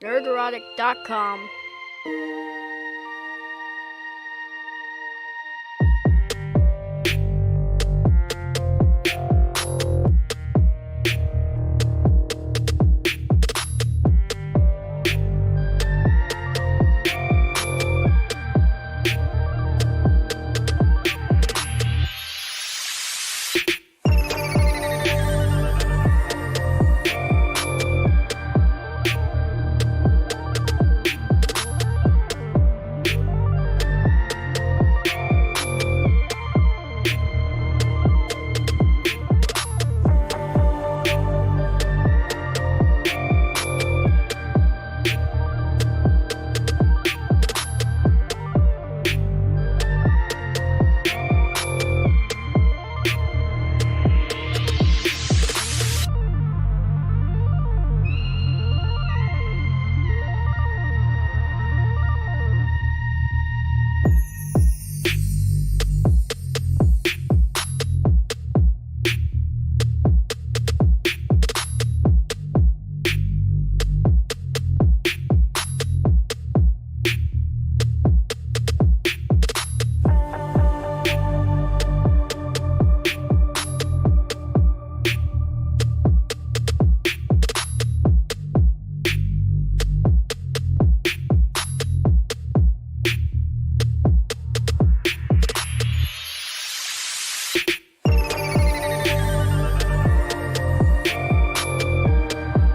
Nerdrotic.com.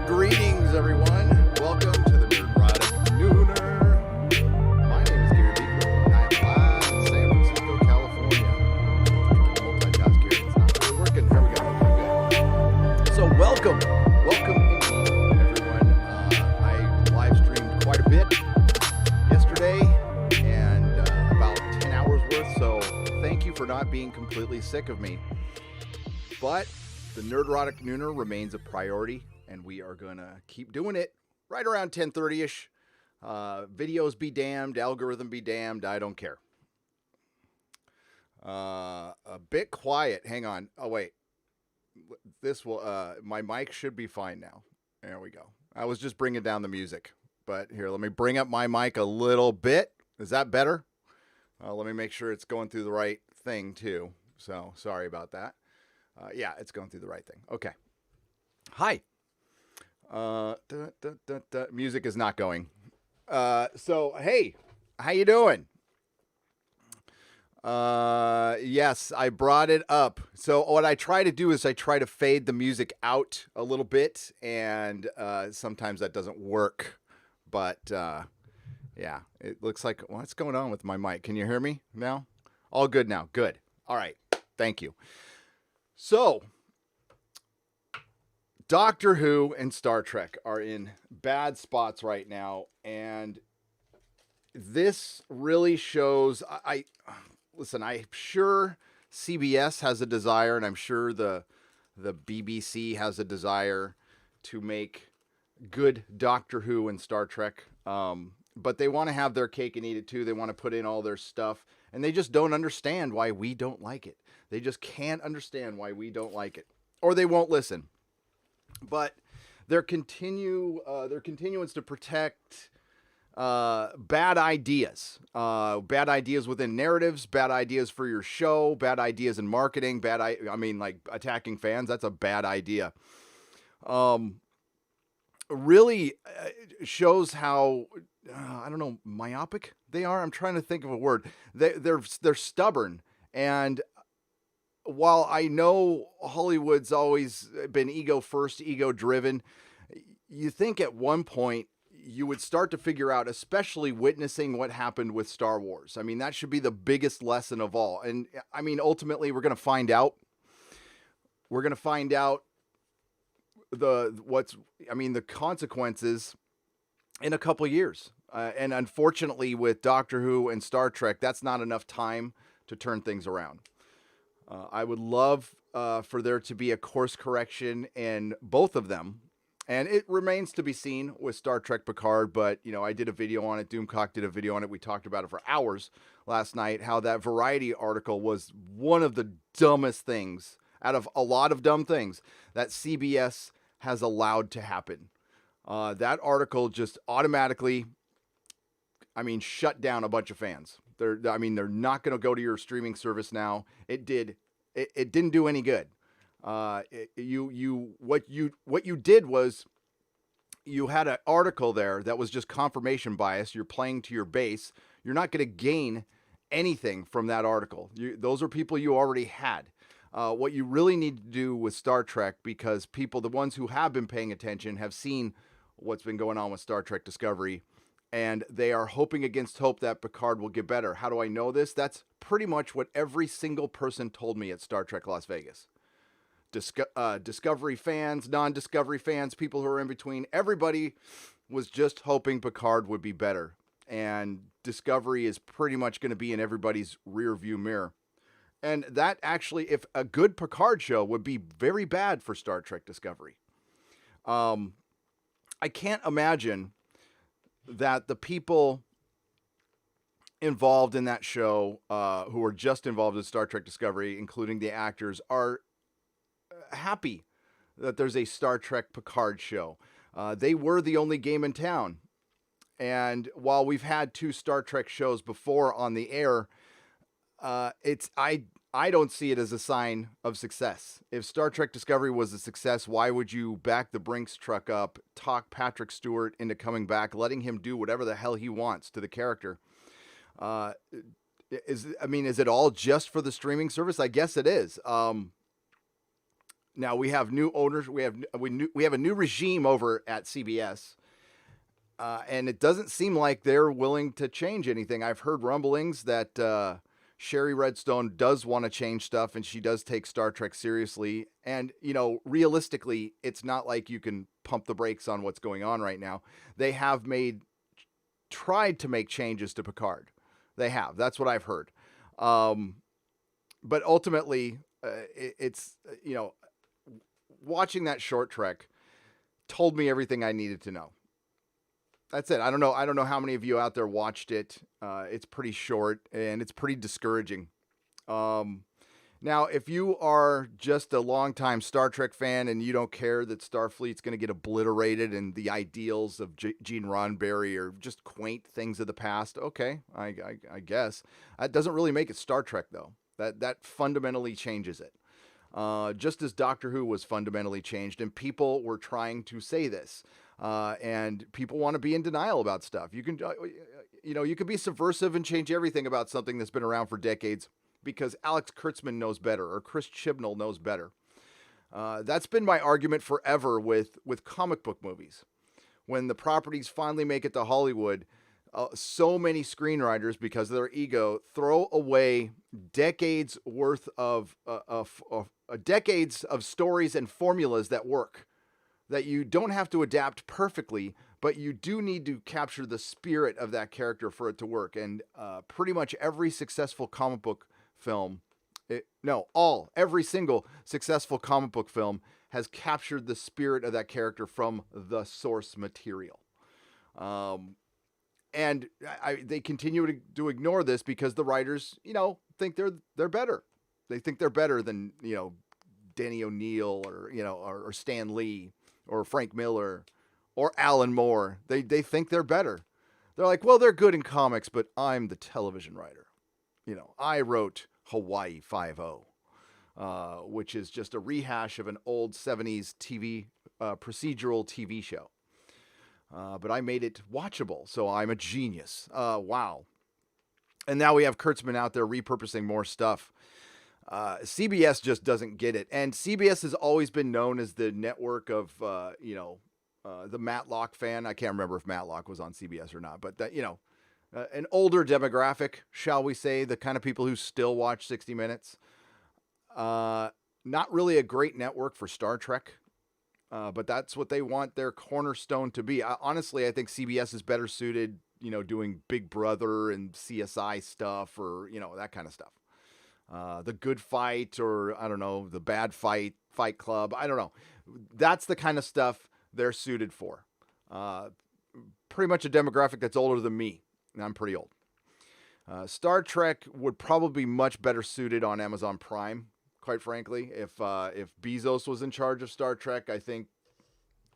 Greetings, everyone. Welcome to the Nerdrotic Nooner. My name is Gary Beaker, and I am live in San Francisco, California. I'm trying to multitask here. It's not really working. Here we go. Okay, good. So welcome indeed, everyone. I live streamed quite a bit yesterday, and about 10 hours worth. So thank you for not being completely sick of me. But the Nerdrotic Nooner remains a priority, and we are going to keep doing it right around 10:30-ish. Videos be damned, algorithm be damned, I don't care. A bit quiet. Hang on. Oh, wait. This will, my mic should be fine now. There we go. I was just bringing down the music. But here, let me bring up my mic a little bit. Is that better? Let me make sure it's going through the right thing, too. So, sorry about that. Yeah, it's going through the right thing. Okay. Hi. Music is not going. So, hey, how you doing? Yes, I brought it up. So what I try to do is I try to fade the music out a little bit, and sometimes that doesn't work. But yeah, it looks like, what's going on with my mic? Can you hear me now? All good now. Good. All right. Thank you. So, Doctor Who and Star Trek are in bad spots right now, and this really shows. Listen. I'm sure CBS has a desire, and I'm sure the BBC has a desire to make good Doctor Who and Star Trek. But they want to have their cake and eat it too. They want to put in all their stuff, and they just don't understand why we don't like it. They just can't understand why we don't like it, or they won't listen. But their continuance to protect bad ideas within narratives, bad ideas for your show, bad ideas in marketing, like attacking fans. That's a bad idea. Really shows how I don't know, myopic they are. I'm trying to think of a word. They're stubborn, and while I know Hollywood's always been ego first, ego driven, you think at one point you would start to figure out, especially witnessing what happened with Star Wars. I mean, that should be the biggest lesson of all. And I mean, ultimately, we're going to find out. We're going to find out the consequences in a couple years. And unfortunately, with Doctor Who and Star Trek, that's not enough time to turn things around. I would love for there to be a course correction in both of them. And it remains to be seen with Star Trek Picard, but, I did a video on it. Doomcock did a video on it. We talked about it for hours last night, how that Variety article was one of the dumbest things out of a lot of dumb things that CBS has allowed to happen. That article just automatically, I mean, shut down a bunch of fans. They're not going to go to your streaming service now. It didn't do any good. What you did was you had an article there that was just confirmation bias. You're playing to your base. You're not going to gain anything from that article. Those are people you already had. What you really need to do with Star Trek, because people, the ones who have been paying attention, have seen what's been going on with Star Trek Discovery, and they are hoping against hope that Picard will get better. How do I know this? That's pretty much what every single person told me at Star Trek Las Vegas. Discovery fans, non-Discovery fans, people who are in between, everybody was just hoping Picard would be better. And Discovery is pretty much going to be in everybody's rear view mirror. And that actually, if a good Picard show, would be very bad for Star Trek Discovery. I can't imagine that the people involved in that show, who are just involved in Star Trek Discovery, including the actors, are happy that there's a Star Trek Picard show. They were the only game in town. And while we've had 2 Star Trek shows before on the air, I don't see it as a sign of success. If Star Trek Discovery was a success, why would you back the Brinks truck up, talk Patrick Stewart into coming back, letting him do whatever the hell he wants to the character? Is it all just for the streaming service? I guess it is. Now we have new owners. We have a new regime over at CBS, and it doesn't seem like they're willing to change anything. I've heard rumblings that Sherry Redstone does want to change stuff, and she does take Star Trek seriously. And realistically, it's not like you can pump the brakes on what's going on right now. They have tried to make changes to Picard. They have. That's what I've heard. But ultimately, it's watching that short trek told me everything I needed to know. That's it. I don't know how many of you out there watched it. It's pretty short and it's pretty discouraging. Now, if you are just a longtime Star Trek fan and you don't care that Starfleet's going to get obliterated and the ideals of Gene Roddenberry are just quaint things of the past, okay, I guess. That doesn't really make it Star Trek, though. That fundamentally changes it. Just as Doctor Who was fundamentally changed, and people were trying to say this, and people want to be in denial about stuff. You can be subversive and change everything about something that's been around for decades because Alex Kurtzman knows better or Chris Chibnall knows better. That's been my argument forever with comic book movies. When the properties finally make it to Hollywood, so many screenwriters, because of their ego, throw away decades worth of decades of stories and formulas that work, that you don't have to adapt perfectly, but you do need to capture the spirit of that character for it to work. And pretty much every successful comic book film, every single successful comic book film has captured the spirit of that character from the source material. And they continue to ignore this because the writers, think they're better. They think they're better than, Denny O'Neil or Stan Lee or Frank Miller or Alan Moore. They think they're better. They're like, well, they're good in comics, but I'm the television writer. I wrote Hawaii Five-0, which is just a rehash of an old 70s TV procedural TV show. But I made it watchable, so I'm a genius. Wow. And now we have Kurtzman out there repurposing more stuff. CBS just doesn't get it. And CBS has always been known as the network of, the Matlock fan. I can't remember if Matlock was on CBS or not, but that, an older demographic, shall we say, the kind of people who still watch 60 Minutes. Not really a great network for Star Trek. But that's what they want their cornerstone to be. Honestly, I think CBS is better suited, doing Big Brother and CSI stuff or, that kind of stuff. The Good Fight or, I don't know, The Bad Fight, Fight Club. I don't know. That's the kind of stuff they're suited for. Pretty much a demographic that's older than me. And I'm pretty old. Star Trek would probably be much better suited on Amazon Prime. Quite frankly, if Bezos was in charge of Star Trek, I think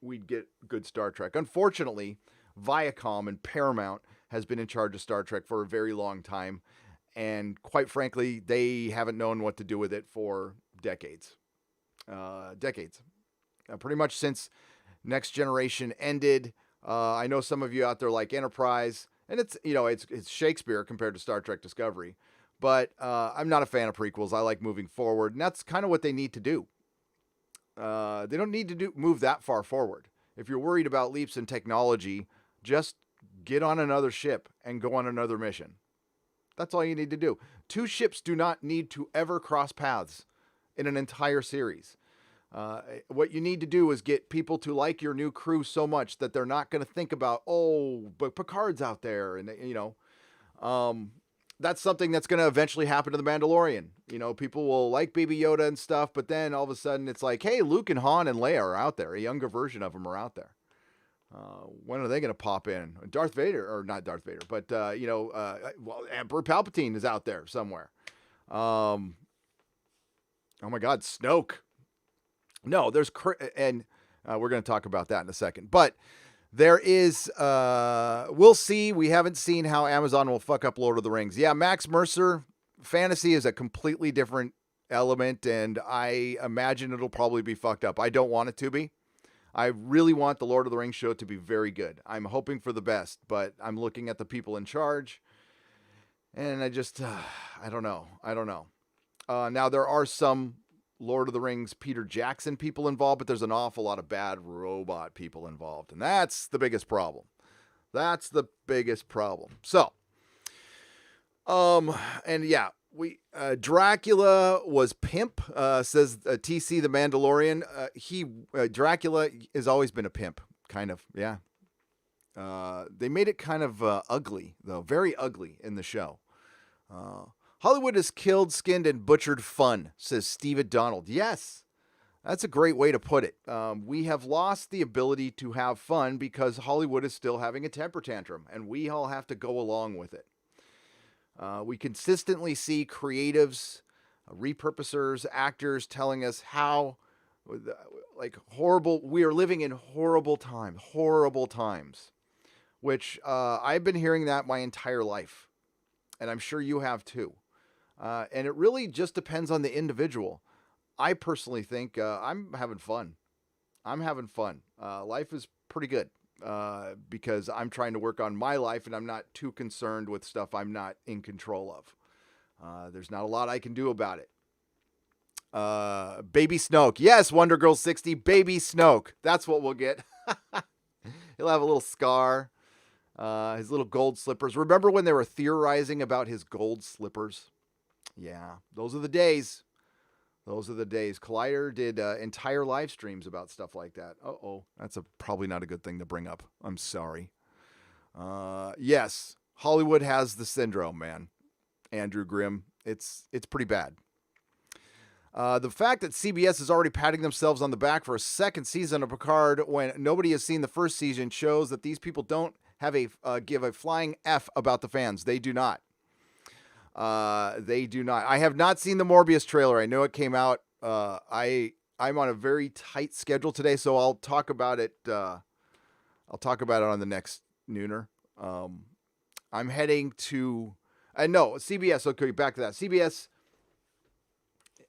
we'd get good Star Trek. Unfortunately, Viacom and Paramount has been in charge of Star Trek for a very long time, and quite frankly, they haven't known what to do with it for decades. Decades. Pretty much since Next Generation ended. I know some of you out there like Enterprise, and it's Shakespeare compared to Star Trek Discovery. But I'm not a fan of prequels. I like moving forward, and that's kind of what they need to do. They don't need to move that far forward. If you're worried about leaps in technology, just get on another ship and go on another mission. That's all you need to do. Two ships do not need to ever cross paths in an entire series. What you need to do is get people to like your new crew so much that they're not going to think about, oh, but Picard's out there. And, that's something that's going to eventually happen to The Mandalorian. People will like Baby Yoda and stuff, but then all of a sudden it's like, hey, Luke and Han and Leia are out there. A younger version of them are out there. When are they going to pop in? Darth Vader, or not Darth Vader, but, Emperor Palpatine is out there somewhere. Oh my God, Snoke. No, there's, and we're going to talk about that in a second, but there is, we'll see. We haven't seen how Amazon will fuck up Lord of the Rings. Yeah, Max Mercer, fantasy is a completely different element, and I imagine it'll probably be fucked up. I don't want it to be. I really want the Lord of the Rings show to be very good. I'm hoping for the best, but I'm looking at the people in charge, and I just, I don't know. Now, there are some Lord of the Rings Peter Jackson people involved, but there's an awful lot of bad robot people involved, and that's the biggest problem. So, and yeah, Dracula was pimp, says TC the Mandalorian. Dracula has always been a pimp, kind of, yeah. They made it kind of ugly, though, very ugly in the show. Hollywood has killed, skinned, and butchered fun, says Steve Donald. Yes, that's a great way to put it. We have lost the ability to have fun because Hollywood is still having a temper tantrum, and we all have to go along with it. We consistently see creatives, repurposers, actors telling us how horrible, we are living in horrible times, which I've been hearing that my entire life, and I'm sure you have too. And it really just depends on the individual. I personally think I'm having fun. Life is pretty good because I'm trying to work on my life, and I'm not too concerned with stuff I'm not in control of. There's not a lot I can do about it. Baby Snoke. Yes, Wonder Girl 60. Baby Snoke. That's what we'll get. He'll have a little scar. His little gold slippers. Remember when they were theorizing about his gold slippers? Yeah, those are the days. Collider did entire live streams about stuff like that. That's probably not a good thing to bring up. I'm sorry. Yes, Hollywood has the syndrome, man. Andrew Grimm, it's pretty bad. The fact that CBS is already patting themselves on the back for a second season of Picard when nobody has seen the first season shows that these people don't have give a flying F about the fans. They do not. I have not seen the Morbius trailer. I know it came out. I'm on a very tight schedule today, so I'll talk about it. I'll talk about it on the next Nooner. I'm heading to. No, CBS. Okay, back to that. CBS.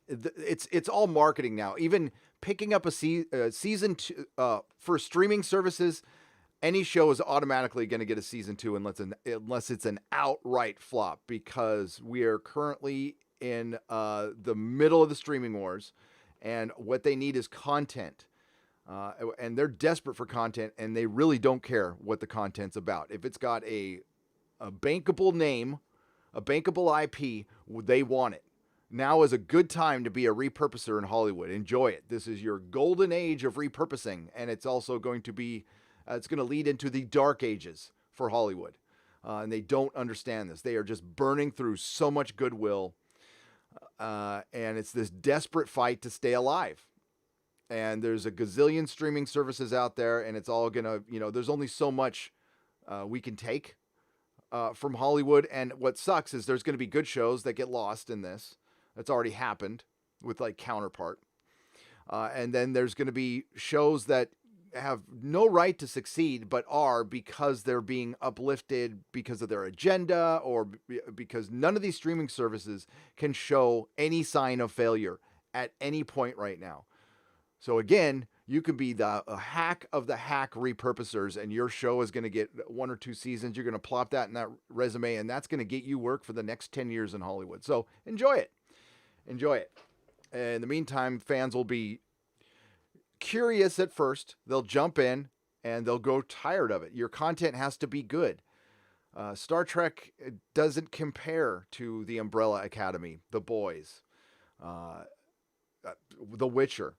It's all marketing now. Even picking up a season 2 for streaming services. Any show is automatically going to get a season 2 unless it's an outright flop, because we are currently in the middle of the streaming wars, and what they need is content. And they're desperate for content, and they really don't care what the content's about. If it's got a bankable name, a bankable IP, they want it. Now is a good time to be a repurposer in Hollywood. Enjoy it. This is your golden age of repurposing, and it's also going to be... it's going to lead into the dark ages for Hollywood. And they don't understand this. They are just burning through so much goodwill. And it's this desperate fight to stay alive. And there's a gazillion streaming services out there, and it's all going to, there's only so much we can take from Hollywood. And what sucks is there's going to be good shows that get lost in this. That's already happened with Counterpart. And then there's going to be shows that have no right to succeed, but are because they're being uplifted because of their agenda, or because none of these streaming services can show any sign of failure at any point right now. So again, you could be the hack of the hack repurposers, and your show is going to get 1 or 2 seasons. You're going to plop that in that resume, and that's going to get you work for the next 10 years in Hollywood. So enjoy it. Enjoy it. In the meantime, fans will be curious at first. They'll jump in, and they'll grow tired of it. Your content has to be good. Star Trek doesn't compare to the Umbrella Academy, The Boys, The Witcher.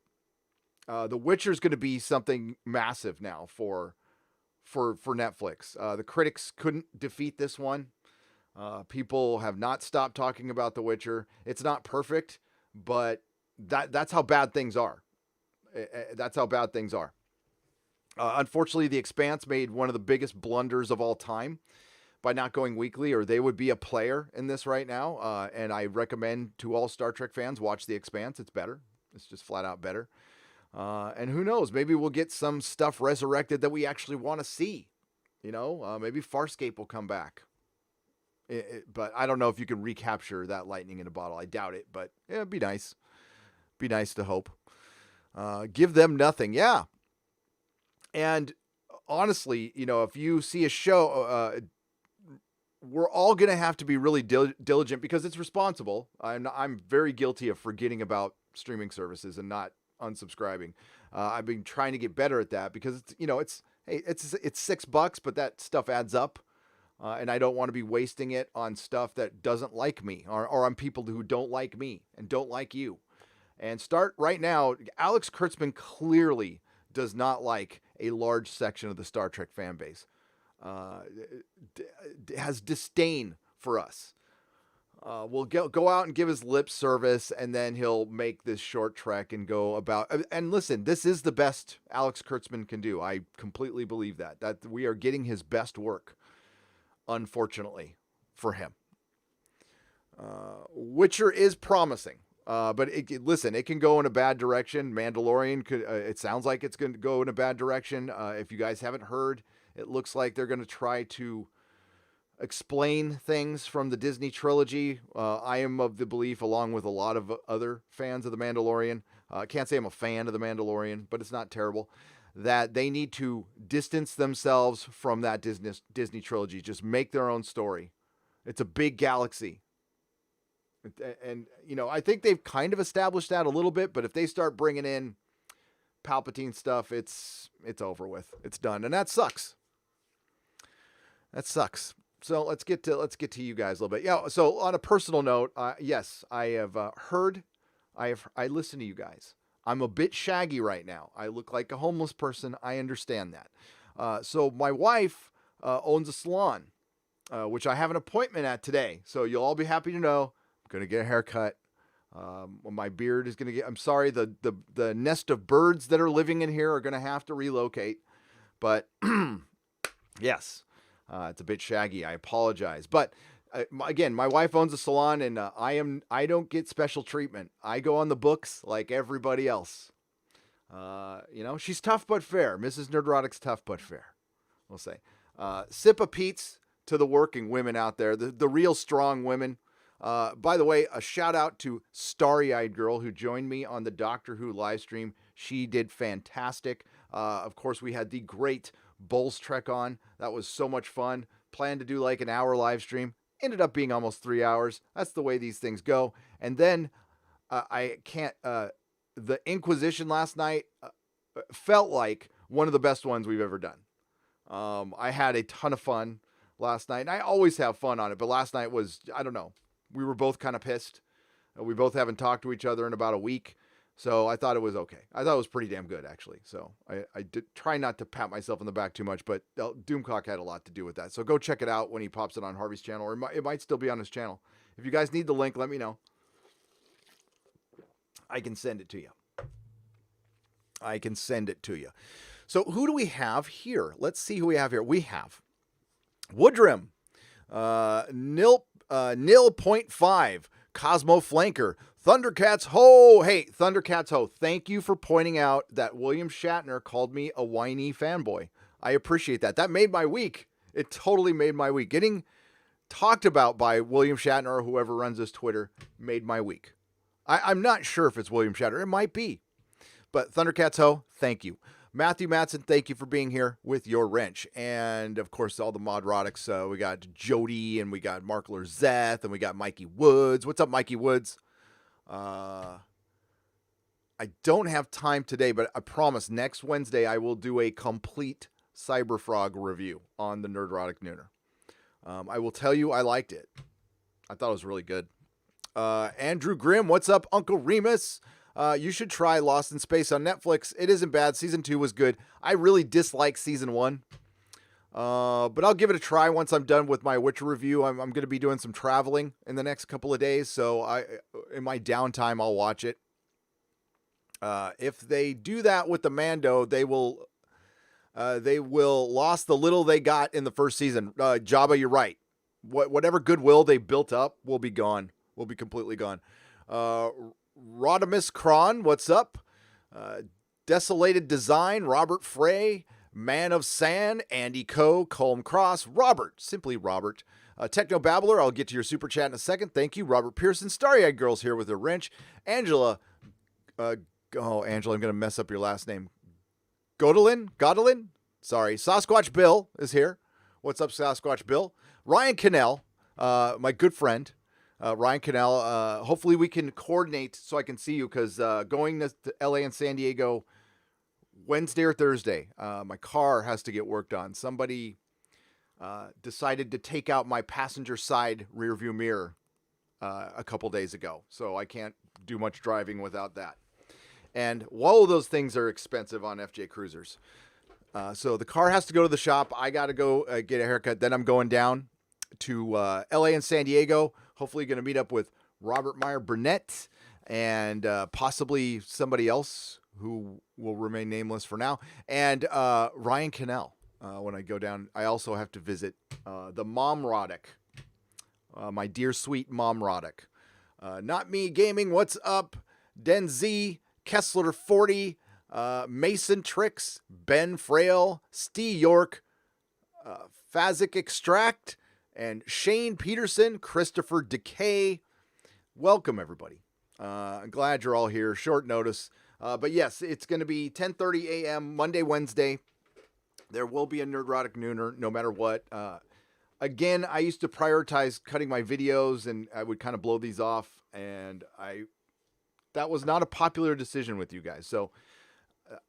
The Witcher is going to be something massive now for Netflix. The critics couldn't defeat this one. People have not stopped talking about The Witcher. It's not perfect, but that's how bad things are. That's how bad things are. Unfortunately, The Expanse made one of the biggest blunders of all time by not going weekly, or they would be a player in this right now. And I recommend to all Star Trek fans, watch The Expanse. It's better. It's just flat out better. And who knows, maybe we'll get some stuff resurrected that we actually want to see. Maybe Farscape will come back. But I don't know if you can recapture that lightning in a bottle. I doubt it, but yeah, it'd be nice. Be nice to hope. Give them nothing. Yeah. And honestly, if you see a show, we're all going to have to be really diligent because it's responsible. I'm very guilty of forgetting about streaming services and not unsubscribing. I've been trying to get better at that because it's $6, but that stuff adds up. And I don't want to be wasting it on stuff that doesn't like me or on people who don't like me and don't like you. And start right now. Alex Kurtzman clearly does not like a large section of the Star Trek fan base. Has disdain for us. Will go out and give his lip service, and then he'll make this short trek and go about. And listen, this is the best Alex Kurtzman can do. I completely believe that we are getting his best work, unfortunately, for him. Witcher is promising, but listen, it can go in a bad direction. Mandalorian could. It sounds like it's going to go in a bad direction. If you guys haven't heard, it looks like they're going to try to explain things from the Disney trilogy. I am of the belief, along with a lot of other fans of The Mandalorian, I can't say I'm a fan of The Mandalorian, but it's not terrible, that they need to distance themselves from that Disney trilogy. Just make their own story. It's a big galaxy. And, I think they've kind of established that a little bit, but if they start bringing in Palpatine stuff, it's over with. It's done. And that sucks. That sucks. So let's get to you guys a little bit. Yeah. So on a personal note, yes, I have heard, I listen to you guys. I'm a bit shaggy right now. I look like a homeless person. I understand that. So my wife owns a salon, which I have an appointment at today. So you'll all be happy to know I'm going to get a haircut. My beard is going to get, I'm sorry, the nest of birds that are living in here are going to have to relocate. But yes. It's a bit shaggy. I apologize. But again, my wife owns a salon, and I don't get special treatment. I go on the books like everybody else. She's tough but fair. Mrs. Nerdrotic's tough but fair, we'll say. Sip of Pete's to the working women out there, the real strong women. By the way, a shout out to Starry-Eyed Girl who joined me on the Doctor Who live stream. She did fantastic. Of course, we had the great Bulls Trek on. That was so much fun. Planned to do like an hour live stream. Ended up being almost 3 hours. That's the way these things go. And then the Inquisition last night felt like one of the best ones we've ever done. I had a ton of fun last night. And I always have fun on it. But last night was, I don't know. We were both kind of pissed. We both haven't talked to each other in about a week. So I thought it was okay. I thought it was pretty damn good, actually. So I did try not to pat myself on the back too much, but Doomcock had a lot to do with that. So go check it out when he pops it on Harvey's channel, or it might still be on his channel. If you guys need the link, let me know. I can send it to you. So who do we have here? Let's see who we have here. We have Woodrum, Nil.5, Cosmo Flanker, Thundercats Ho. Hey, Thundercats Ho, thank you for pointing out that William Shatner called me a whiny fanboy. I appreciate that. That made my week. It totally made my week. Getting talked about by William Shatner or whoever runs his Twitter made my week. I'm not sure if it's William Shatner. It might be. But Thundercats Ho, thank you. Matthew Matson, thank you for being here with your wrench. And, of course, all the Modrotics. We got Jody, and we got Mark Lerzeth, and we got Mikey Woods. What's up, Mikey Woods? I don't have time today, but I promise next Wednesday I will do a complete Cyberfrog review on the Nerdrotic Nooner. I will tell you I liked it. I thought it was really good. Andrew Grimm, what's up, Uncle Remus? You should try Lost in Space on Netflix. It isn't bad. Season 2 was good. I really dislike Season 1. But I'll give it a try once I'm done with my Witcher review. I'm going to be doing some traveling in the next couple of days. So in my downtime, I'll watch it. If they do that with the Mando, they will lost the little they got in the first season. Jabba, you're right. Whatever goodwill they built up will be gone. Will be completely gone. Rodimus Kron, what's up? Desolated Design, Robert Frey, Man of Sand, Andy Coe, Colm Cross, Robert, simply Robert. Techno Babbler, I'll get to your super chat in a second. Thank you. Robert Pearson, Starry-Eyed Girl's here with her wrench. Angela, Angela, I'm going to mess up your last name. Godolin? Sorry. Sasquatch Bill is here. What's up, Sasquatch Bill? Ryan Cannell, my good friend. Ryan Cannell, hopefully we can coordinate so I can see you because going to LA and San Diego Wednesday or Thursday, my car has to get worked on. Somebody decided to take out my passenger side rearview mirror a couple days ago, so I can't do much driving without that. And all of those things are expensive on FJ Cruisers. So the car has to go to the shop. I got to go get a haircut. Then I'm going down to LA and San Diego. Hopefully going to meet up with Robert Meyer Burnett and possibly somebody else who will remain nameless for now. And Ryan Cannell. When I go down, I also have to visit the Momrotic. My dear sweet Momrotic. Not Me Gaming, what's up? Den Z, Kessler 40, Mason Tricks, Ben Frail, Steve York, Fazic Extract, and Shane Peterson, Christopher Decay. Welcome, everybody. I'm glad you're all here. Short notice. But yes, it's going to be 10:30 a.m. Monday, Wednesday. There will be a Nerdrotic Nooner no matter what. Again, I used to prioritize cutting my videos, and I would kind of blow these off. And that was not a popular decision with you guys. So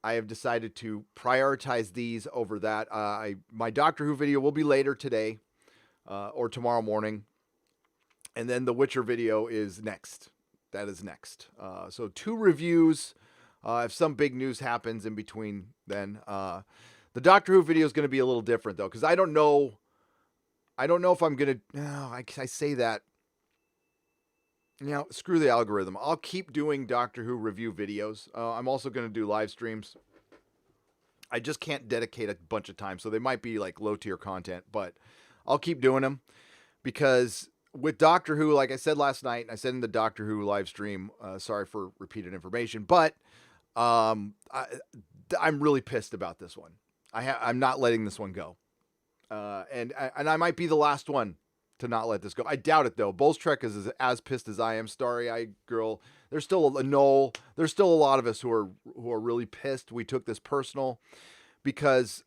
I have decided to prioritize these over that. My Doctor Who video will be later today. Or tomorrow morning. And then the Witcher video is next. That is next. So 2 reviews. If some big news happens in between then. The Doctor Who video is going to be a little different, though, because I don't know if I'm going to... I say that. Screw the algorithm. I'll keep doing Doctor Who review videos. I'm also going to do live streams. I just can't dedicate a bunch of time, so they might be like low-tier content, but... I'll keep doing them because with Doctor Who, like I said last night, I said in the Doctor Who live stream, sorry for repeated information, but I'm really pissed about this one. I'm not letting this one go. And I might be the last one to not let this go. I doubt it, though. Bulls Trek is as pissed as I am. Starry-Eyed Girl. There's still a Noel. There's still a lot of us who are really pissed. We took this personal because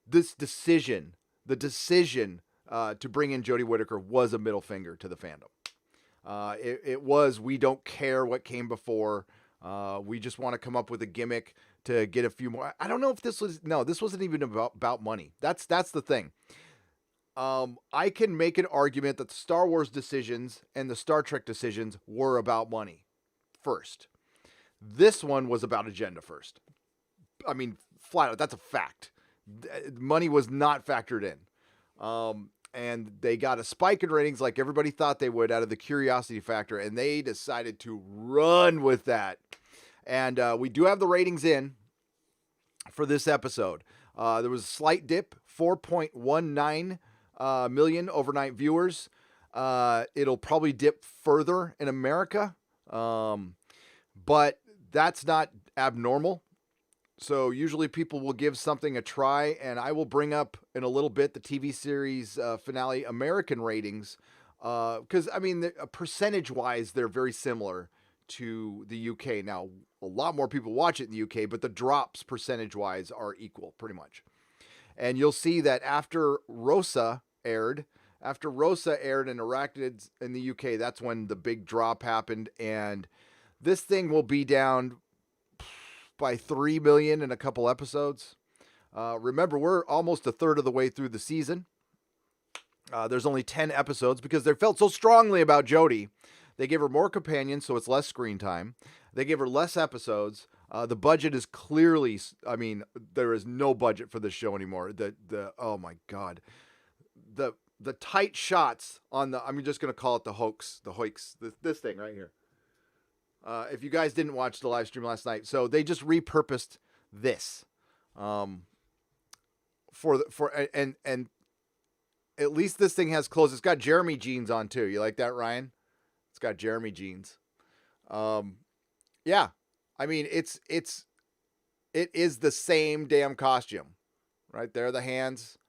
this decision... The decision to bring in Jodie Whittaker was a middle finger to the fandom. It was, we don't care what came before. We just want to come up with a gimmick to get a few more. I don't know if this wasn't even about money. That's the thing. I can make an argument that the Star Wars decisions and the Star Trek decisions were about money first. This one was about agenda first. I mean, flat out, that's a fact. Money was not factored in. And they got a spike in ratings like everybody thought they would out of the curiosity factor, and they decided to run with that. And we do have the ratings in for this episode. There was a slight dip, 4.19 million overnight viewers. It'll probably dip further in America, but that's not abnormal. So usually people will give something a try, and I will bring up in a little bit the TV series finale American ratings, because I mean, percentage-wise, they're very similar to the UK. Now, a lot more people watch it in the UK, but the drops percentage-wise are equal, pretty much. And you'll see that after Rosa aired and Arachnids in the UK, that's when the big drop happened, and this thing will be down by 3 million in a couple episodes. Remember, we're almost a third of the way through the season. There's only 10 episodes because they felt so strongly about Jodie. They gave her more companions, so it's less screen time. They gave her less episodes. The budget is clearly, I mean, there is no budget for this show anymore. Oh my God. The tight shots on I'm just going to call it the hoax, this thing right here. If you guys didn't watch the live stream last night, so they just repurposed this, and at least this thing has clothes. It's got Jeremy jeans on too. You like that, Ryan? It's got Jeremy jeans. Yeah, I mean it is the same damn costume, right there. The hands.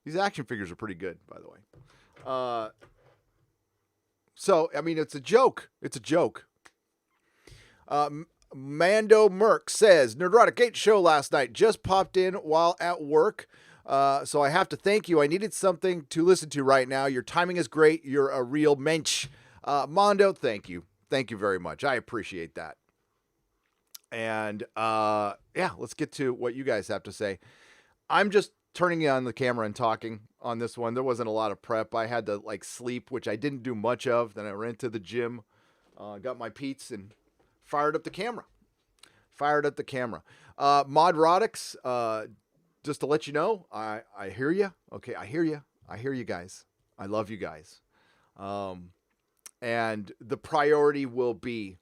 These action figures are pretty good, by the way. So I mean it's a joke. It's a joke. Mando Merck says, Nerdrotic 8 show last night. Just popped in while at work. So I have to thank you. I needed something to listen to right now. Your timing is great. You're a real mensch. Mondo, thank you. Thank you very much. I appreciate that. And yeah, let's get to what you guys have to say. I'm just turning on the camera and talking on this one. There wasn't a lot of prep. I had to sleep, which I didn't do much of. Then I ran to the gym, got my Pete's and fired up the camera. Modrotics, just to let you know, I hear you. Okay, I hear you. I hear you guys. I love you guys. And the priority will be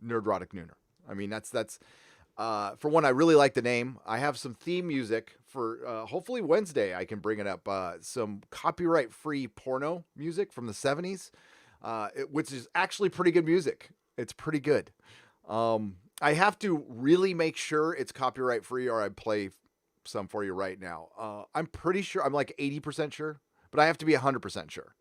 Nerdrotic Nooner. I mean, that's for one, I really like the name. I have some theme music for hopefully Wednesday. I can bring it up. Some copyright-free porno music from the 70s, which is actually pretty good music. It's pretty good. I have to really make sure it's copyright free or I play some for you right now. I'm pretty sure, I'm like 80% sure, but I have to be 100% sure.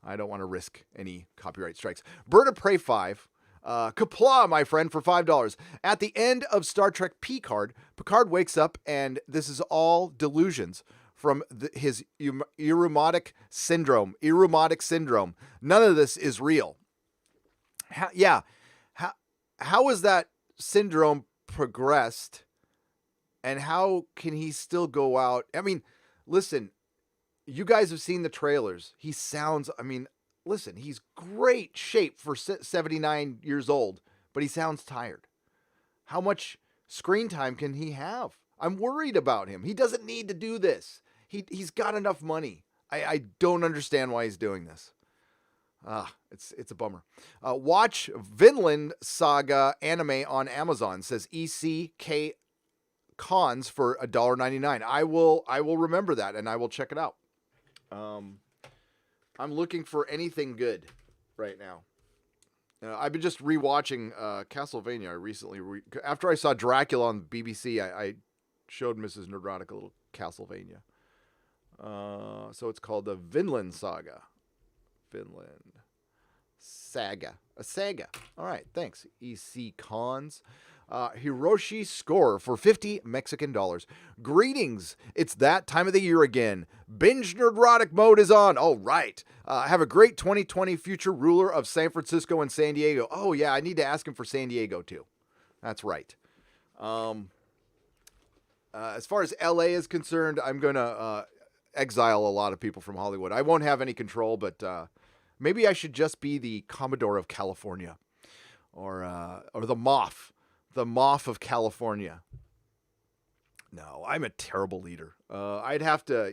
I don't want to risk any copyright strikes. Bird of Prey 5, Kapla, my friend, for $5. At the end of Star Trek Picard, Picard wakes up and this is all delusions from his Irumodic syndrome. None of this is real. How is that syndrome progressed and how can he still go out? I mean, listen, you guys have seen the trailers. He sounds, I mean, listen, he's great shape for 79 years old, but he sounds tired. How much screen time can he have? I'm worried about him. He doesn't need to do this. He's got enough money. I don't understand why he's doing this. It's a bummer. Watch Vinland Saga anime on Amazon, says ECK Cons for $1.99. I will remember that and I will check it out. I'm looking for anything good right now. I've been just rewatching Castlevania. I recently, after I saw Dracula on BBC, I showed Mrs. Nerdrotic a little Castlevania. So it's called the Vinland Saga. Vinland Saga. A saga. All right, thanks. EC Cons. Hiroshi Score for 50 Mexican dollars. Greetings. It's that time of the year again. Binge Nerdrotic mode is on. All right. Have a great 2020 future ruler of San Francisco and San Diego. Oh, yeah, I need to ask him for San Diego, too. That's right. As far as LA is concerned, I'm going to exile a lot of people from Hollywood. I won't have any control, but maybe I should just be the Commodore of California or the Moff of California. No, I'm a terrible leader. I'd have to,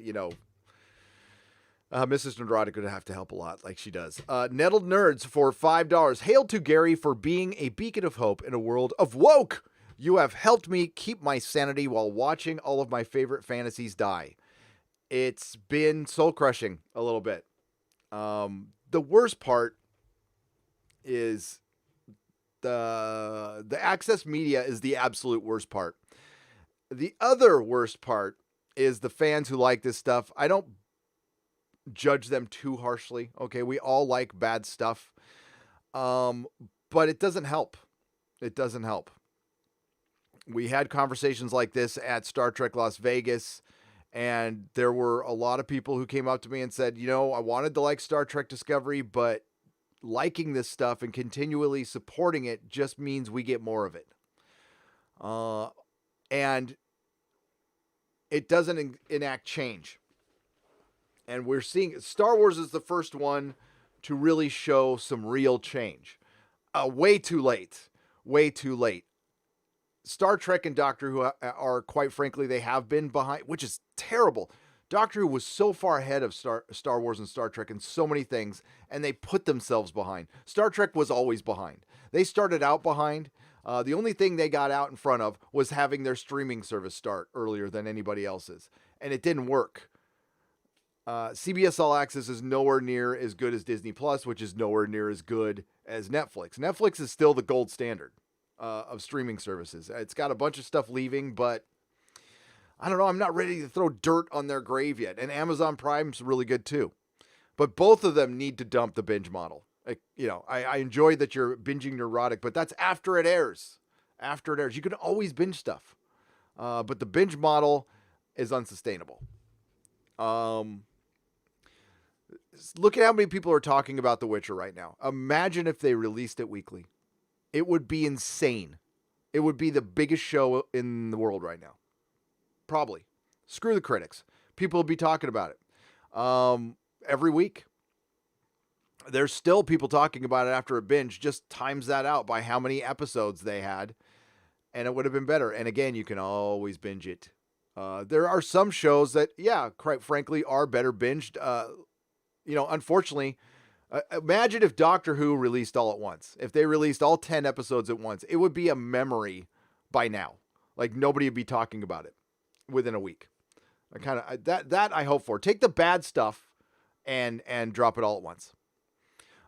Mrs. Nerdrotic would have to help a lot like she does. Nettled Nerds for $5. Hail to Gary for being a beacon of hope in a world of woke. You have helped me keep my sanity while watching all of my favorite fantasies die. It's been soul crushing a little bit. The worst part is the access media is the absolute worst part. The other worst part is the fans who like this stuff. I don't judge them too harshly. Okay, we all like bad stuff. But it doesn't help. It doesn't help. We had conversations like this at Star Trek Las Vegas, and there were a lot of people who came up to me and said, I wanted to like Star Trek Discovery, but liking this stuff and continually supporting it just means we get more of it. And it doesn't enact change. And we're seeing Star Wars is the first one to really show some real change. Way too late. Way too late. Star Trek and Doctor Who are, quite frankly, they have been behind, which is terrible. Doctor Who was so far ahead of Star Wars and Star Trek in so many things, and they put themselves behind. Star Trek was always behind. They started out behind. The only thing they got out in front of was having their streaming service start earlier than anybody else's, and it didn't work. CBS All Access is nowhere near as good as Disney Plus, which is nowhere near as good as Netflix. Netflix is still the gold standard of streaming services. It's got a bunch of stuff leaving, but I don't know. I'm not ready to throw dirt on their grave yet. And Amazon Prime's really good too. But both of them need to dump the binge model. I enjoy that you're binging Nerdrotic, but that's after it airs. After it airs. You can always binge stuff. But the binge model is unsustainable. Look at how many people are talking about The Witcher right now. Imagine if they released it weekly. It would be insane. It would be the biggest show in the world right now. Probably. Screw the critics. People will be talking about it every week. There's still people talking about it after a binge. Just times that out by how many episodes they had, and it would have been better. And again, you can always binge it. There are some shows that, quite frankly, are better binged. Unfortunately, imagine if Doctor Who released all at once. If they released all 10 episodes at once, it would be a memory by now. Like nobody would be talking about it within a week. That I hope for. Take the bad stuff and drop it all at once.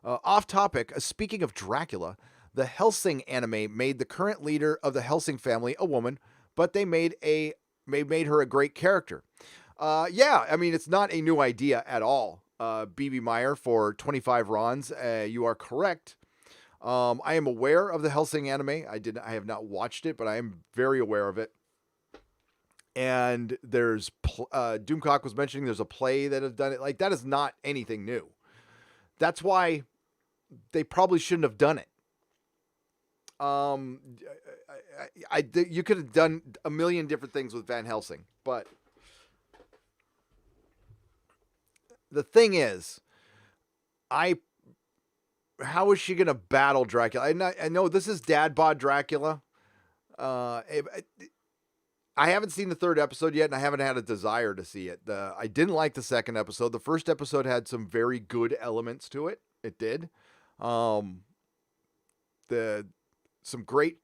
Off topic, speaking of Dracula, the Helsing anime made the current leader of the Helsing family a woman, but they made her a great character. It's not a new idea at all. BB Meyer for 25 Rons. You are correct. I am aware of the Helsing anime. I have not watched it, but I am very aware of it. And there's Doomcock was mentioning there's a play that have done it. Like that is not anything new. That's why they probably shouldn't have done it. You could have done a million different things with Van Helsing, but the thing is, how is she going to battle Dracula? I know this is Dad Bod Dracula. I haven't seen the third episode yet, and I haven't had a desire to see it. I didn't like the second episode. The first episode had some very good elements to it. It did. Some great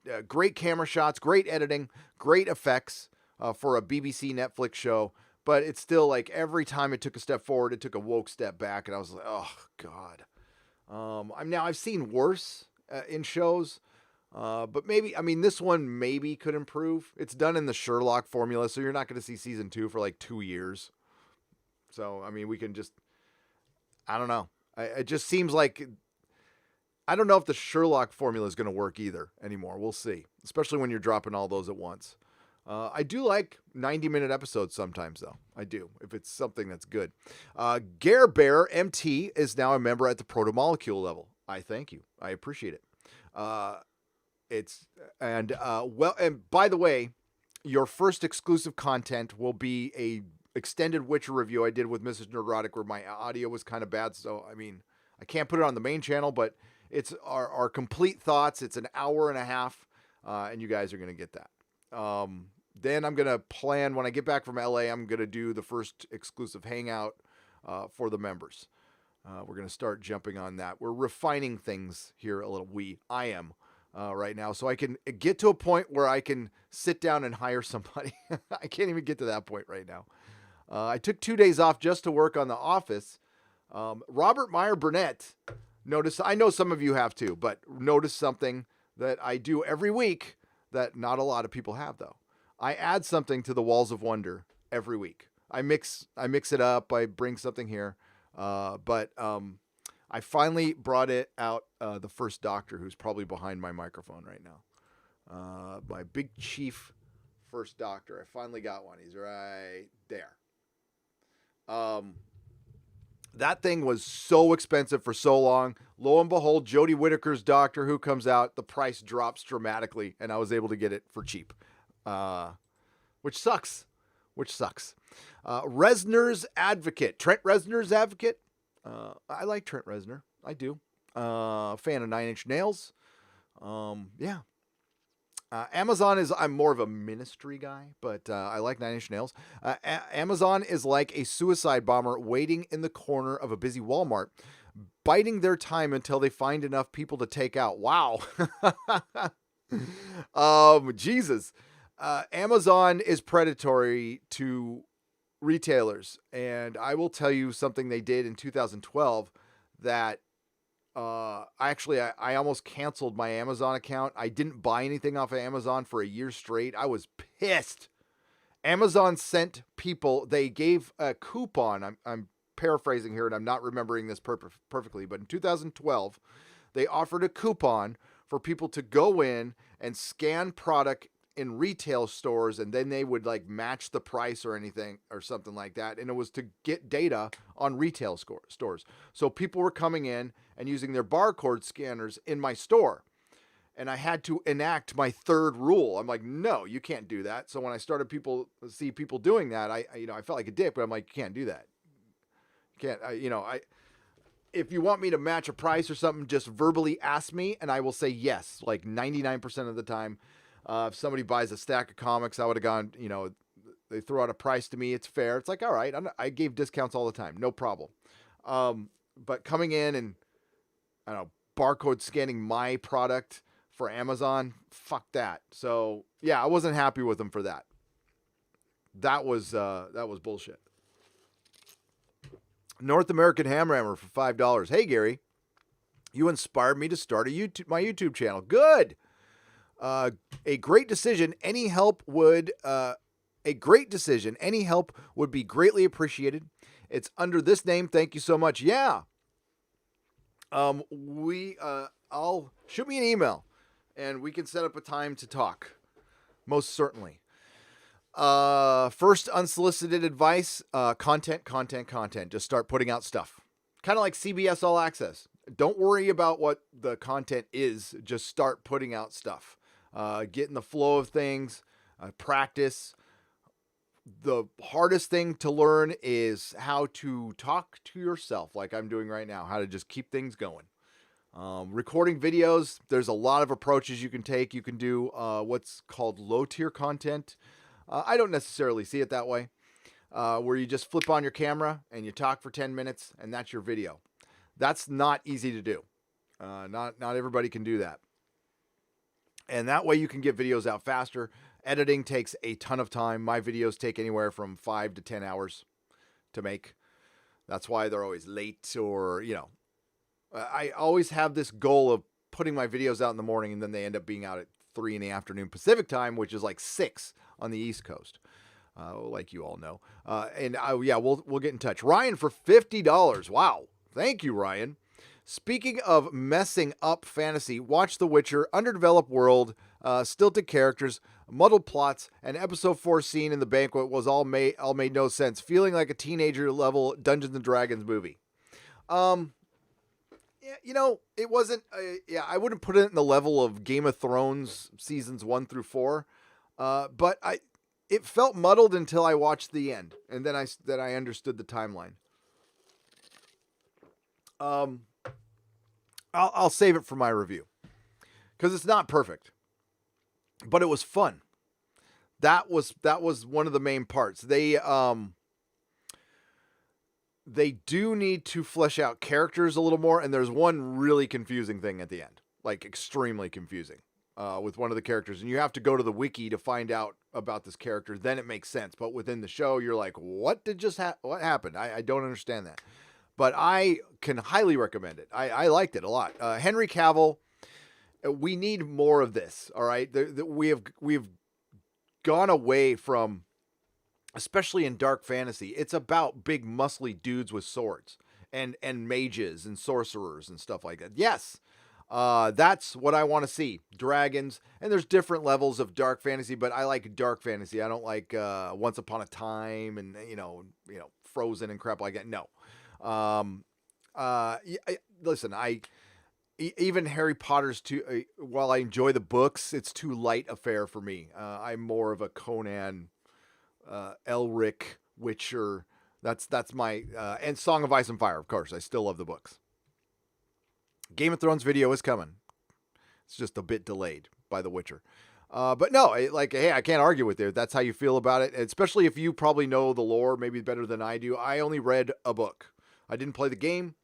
camera shots, great editing, great effects for a BBC Netflix show. But it's still like every time it took a step forward, it took a woke step back, and I was like, oh God. I've seen worse in shows. But maybe, this one maybe could improve. It's done in the Sherlock formula, so you're not going to see season 2 for like 2 years. So, we can just, I don't know. It just seems like, I don't know if the Sherlock formula is going to work either anymore. We'll see, especially when you're dropping all those at once. I do like 90-minute episodes sometimes, though. I do, if it's something that's good. Gare Bear MT is now a member at the proto-molecule level. I thank you. I appreciate it. And by the way, your first exclusive content will be a extended Witcher review I did with Mrs. Nerdrotic where my audio was kind of bad. So, I can't put it on the main channel, but it's our complete thoughts. It's an hour and a half, and you guys are going to get that. Then I'm going to plan when I get back from LA, I'm going to do the first exclusive hangout, for the members. We're going to start jumping on that. We're refining things here a little. I am. Right now, so I can get to a point where I can sit down and hire somebody. I can't even get to that point right now. I took 2 days off just to work on The Office, Robert Meyer Burnett noticed, I know some of you have too, but notice something that I do every week that not a lot of people have though. I add something to the Walls of Wonder every week. I mix it up. I bring something here. But I finally brought it out, the First Doctor, who's probably behind my microphone right now. My big chief First Doctor. I finally got one. He's right there. That thing was so expensive for so long. Lo and behold, Jodie Whittaker's Doctor Who comes out. The price drops dramatically, and I was able to get it for cheap, which sucks. Reznor's Advocate. Trent Reznor's Advocate. I like Trent Reznor. I do. Fan of Nine Inch Nails. Yeah. Amazon is, I'm more of a Ministry guy, but I like Nine Inch Nails. Amazon is like a suicide bomber waiting in the corner of a busy Walmart, biding their time until they find enough people to take out. Wow. Jesus. Amazon is predatory to retailers. And I will tell you something they did in 2012 that I almost canceled my Amazon account. I didn't buy anything off of Amazon for a year straight. I was pissed. Amazon sent people, they gave a coupon. I'm paraphrasing here and I'm not remembering this perfectly, but in 2012, they offered a coupon for people to go in and scan product in retail stores, and then they would like match the price or anything or something like that. And it was to get data on retail stores. So people were coming in and using their barcode scanners in my store. And I had to enact my third rule. I'm like, no, you can't do that. So when I started see people doing that, I felt like a dick, but I'm like, you can't do that. You can't, if you want me to match a price or something, just verbally ask me and I will say yes, like 99% of the time. If somebody buys a stack of comics, I would have gone, they throw out a price to me. It's fair. It's like, all right, I gave discounts all the time. No problem. But coming in and, I don't know, barcode scanning my product for Amazon, fuck that. So yeah, I wasn't happy with them for that. That was bullshit. North American Hammer for $5. Hey Gary, you inspired me to start my YouTube channel. Good. A great decision. Any help would be greatly appreciated. It's under this name. Thank you so much. Yeah. I'll shoot me an email and we can set up a time to talk. Most certainly. First unsolicited advice, content. Just start putting out stuff. Kind of like CBS All Access. Don't worry about what the content is. Just start putting out stuff. Get in the flow of things, practice. The hardest thing to learn is how to talk to yourself like I'm doing right now, how to just keep things going. Recording videos, there's a lot of approaches you can take. You can do what's called low-tier content. I don't necessarily see it that way, where you just flip on your camera and you talk for 10 minutes and that's your video. That's not easy to do. Not everybody can do that. And that way you can get videos out faster. Editing takes a ton of time. My videos take anywhere from 5 to 10 hours to make. That's why they're always late or, I always have this goal of putting my videos out in the morning and then they end up being out at 3 in the afternoon Pacific time, which is like 6 on the East Coast. Like you all know. We'll get in touch. Ryan for $50. Wow. Thank you, Ryan. Speaking of messing up fantasy, watch The Witcher, underdeveloped world, stilted characters, muddled plots, and episode 4 scene in the banquet was all made no sense, feeling like a teenager level Dungeons and Dragons movie. It wasn't. I wouldn't put it in the level of Game of Thrones seasons 1 through 4, but it felt muddled until I watched the end, and then I understood the timeline. I'll save it for my review because it's not perfect, but it was fun. That was one of the main parts. They do need to flesh out characters a little more, and there's one really confusing thing at the end, like extremely confusing, with one of the characters, and you have to go to the wiki to find out about this character. Then it makes sense, but within the show, you're like, what happened? I don't understand that. but I can highly recommend it. I liked it a lot. Henry Cavill, we need more of this. All right, we've gone away from, especially in dark fantasy. It's about big muscly dudes with swords and mages and sorcerers and stuff like that. Yes. That's what I want to see. Dragons, and there's different levels of dark fantasy, but I like dark fantasy. I don't like Once Upon a Time and Frozen and crap like that. No. Listen, even Harry Potter's too. While I enjoy the books, it's too light affair for me. I'm more of a Conan, Elric, Witcher. That's my and Song of Ice and Fire. Of course, I still love the books. Game of Thrones video is coming. It's just a bit delayed by The Witcher. But no, hey, I can't argue with you. That's how you feel about it, especially if you probably know the lore maybe better than I do. I only read a book. I didn't play the game,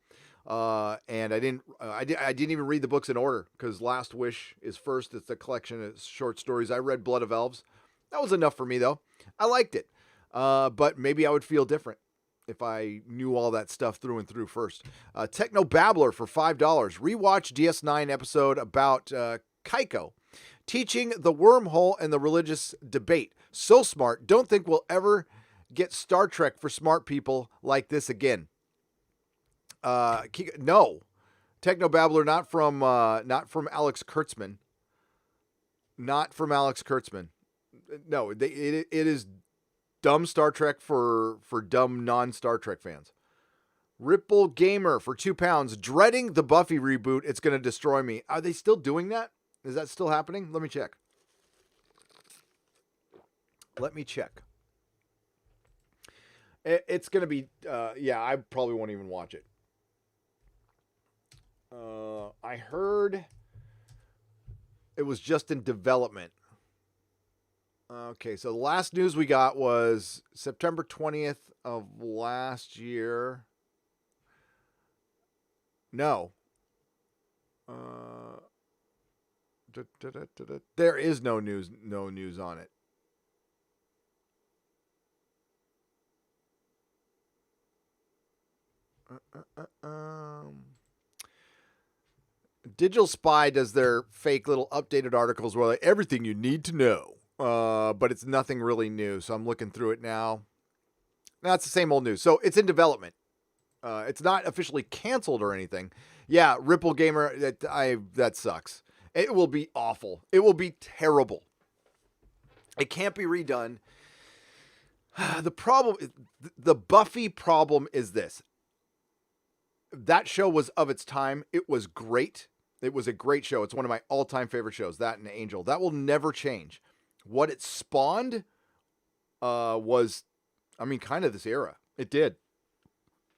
and I didn't even read the books in order because Last Wish is first. It's a collection of short stories. I read Blood of Elves. That was enough for me, though. I liked it, but maybe I would feel different if I knew all that stuff through and through first. Techno Babbler for $5. Rewatch DS9 episode about Kaiko teaching the wormhole and the religious debate. So smart. Don't think we'll ever get Star Trek for smart people like this again. No. Techno Babbler, not from Alex Kurtzman. Not from Alex Kurtzman. No, it is dumb Star Trek for dumb non-Star Trek fans. Ripple Gamer for £2. Dreading the Buffy reboot. It's going to destroy me. Are they still doing that? Is that still happening? Let me check. It's going to be, I probably won't even watch it. I heard it was just in development. Okay, so the last news we got was September 20th of last year. No. There is no news on it. Digital Spy does their fake little updated articles where like everything you need to know. But it's nothing really new. So I'm looking through it now. That's the same old news. So it's in development. It's not officially canceled or anything. Yeah, Ripple Gamer, that sucks. It will be awful. It will be terrible. It can't be redone. The Buffy problem is this. That show was of its time. It was great. It was a great show. It's one of my all-time favorite shows, that and Angel. That will never change. What it spawned was, kind of this era. It did.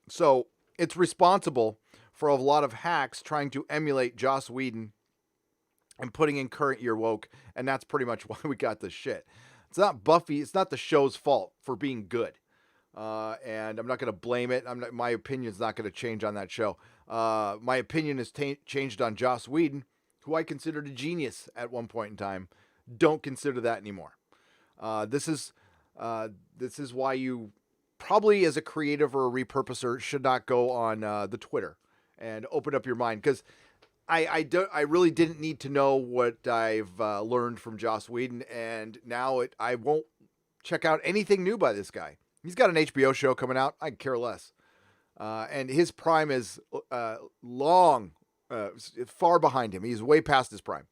So it's responsible for a lot of hacks trying to emulate Joss Whedon and putting in current year woke. And that's pretty much why we got this shit. It's not Buffy. It's not the show's fault for being good. And I'm not going to blame it. My opinion's not going to change on that show. My opinion has changed on Joss Whedon, who I considered a genius at one point in time. Don't consider that anymore. This is why you probably, as a creative or a repurposer, should not go on the Twitter and open up your mind, because I really didn't need to know what I've learned from Joss Whedon, and now I won't check out anything new by this guy. He's got an HBO show coming out. I care less. And his prime is long, far behind him. He's way past his prime.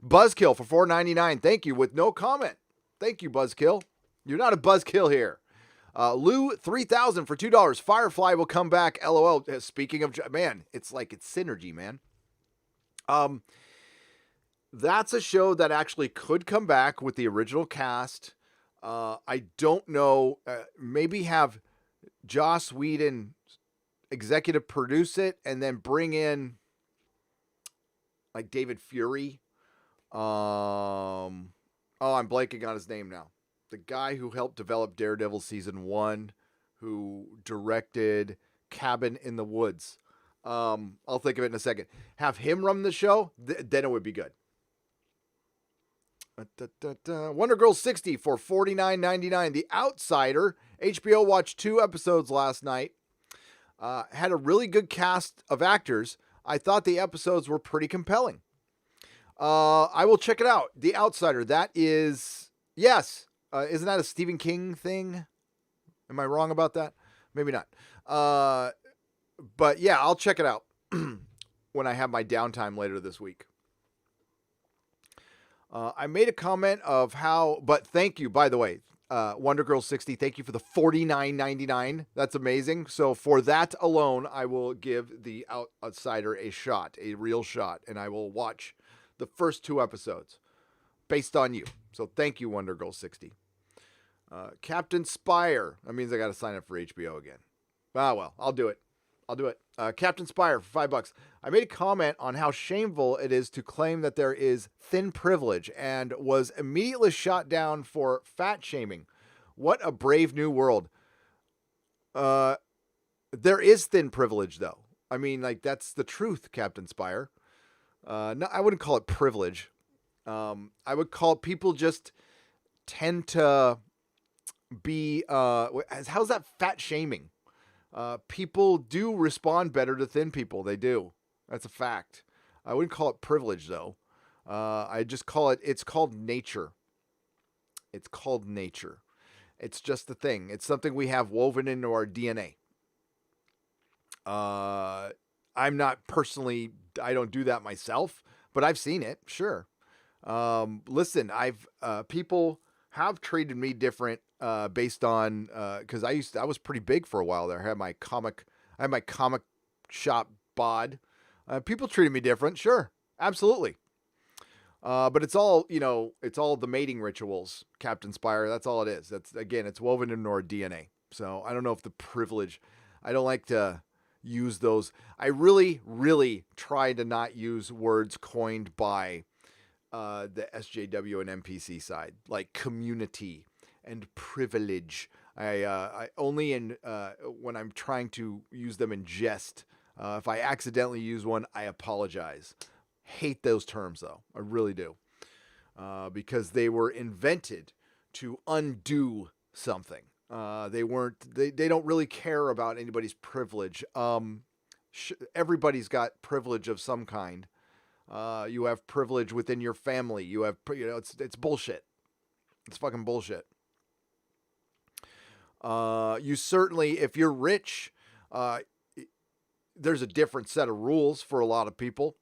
Buzzkill for $4.99. Thank you, with no comment. Thank you, Buzzkill. You're not a Buzzkill here. Lou 3000 for $2. Firefly will come back. LOL. Speaking of, man, it's like it's synergy, man. That's a show that actually could come back with the original cast. I don't know. Maybe have Joss Whedon executive produce it and then bring in like David Fury. I'm blanking on his name now. The guy who helped develop Daredevil season 1, who directed Cabin in the Woods. I'll think of it in a second. Have him run the show, then it would be good. Wonder Girl 60 for $49.99. The Outsider. HBO watched 2 episodes last night. had a really good cast of actors. I thought the episodes were pretty compelling. I will check it out. The Outsider. That is, yes. Isn't that a Stephen King thing? Am I wrong about that? Maybe not. But yeah, I'll check it out when I have my downtime later this week. I made a comment of how, but thank you, by the way, Wonder Girl 60. Thank you for the $49.99. That's amazing. So for that alone, I will give The Outsider a shot, a real shot, and I will watch the first 2 episodes based on you. So thank you, Wonder Girl 60. Captain Spire. That means I got to sign up for HBO again. Ah, well, I'll do it. Captain Spire for $5. I made a comment on how shameful it is to claim that there is thin privilege and was immediately shot down for fat shaming. What a brave new world. There is thin privilege, though. I mean, like, that's the truth, Captain Spire. No, I wouldn't call it privilege. I would call it people just tend to be, how's that fat shaming? People do respond better to thin people. They do. That's a fact. I wouldn't call it privilege, though. I just call it's called nature. It's called nature. It's just the thing. It's something we have woven into our DNA. I'm not personally, I don't do that myself, but I've seen it. Sure. Listen, people have treated me different, based on, cause I was pretty big for a while there. I had my comic shop bod. People treated me different. Sure. Absolutely. But it's all, it's all the mating rituals, Captain Spire. That's all it is. It's woven into our DNA. So I don't know if the privilege, I don't like to use those. I really, really try to not use words coined by the SJW and NPC side, like community and privilege. I only when I'm trying to use them in jest. If I accidentally use one, I apologize. Hate those terms, though. I really do. Because they were invented to undo something. They don't really care about anybody's privilege. Everybody's got privilege of some kind. You have privilege within your family. You have, it's bullshit. It's fucking bullshit. You certainly, if you're rich, there's a different set of rules for a lot of people.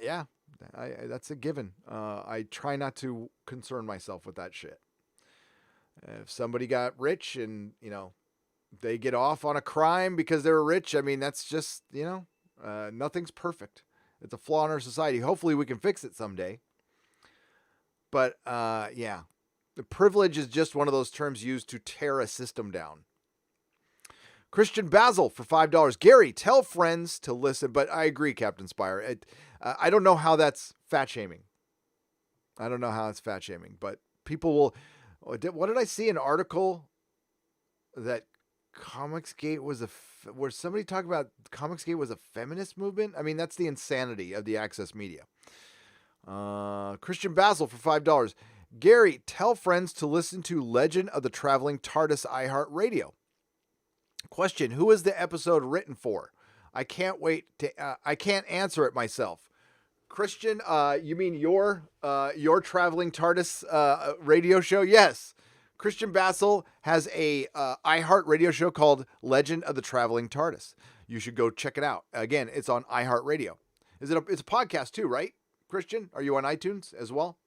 Yeah, that's a given. I try not to concern myself with that shit. If somebody got rich and, they get off on a crime because they were rich, I mean, that's just, nothing's perfect. It's a flaw in our society. Hopefully we can fix it someday. But, yeah, the privilege is just one of those terms used to tear a system down. Christian Basil for $5. Gary, tell friends to listen. But I agree, Captain Spire. I don't know how that's fat shaming. But people will. What did I see? An article that Comicsgate was where somebody talked about Comicsgate was a feminist movement. I mean, that's the insanity of the access media. Christian Basil for $5. Gary, tell friends to listen to Legend of the Traveling TARDIS iHeartRadio. Question: who is the episode written for? I can't wait to. I can't answer it myself. Christian, you mean your traveling TARDIS radio show? Yes. Christian Basil has a iHeart radio show called Legend of the Traveling TARDIS. You should go check it out. Again, it's on iHeartRadio. It's a podcast too, right? Christian, are you on iTunes as well?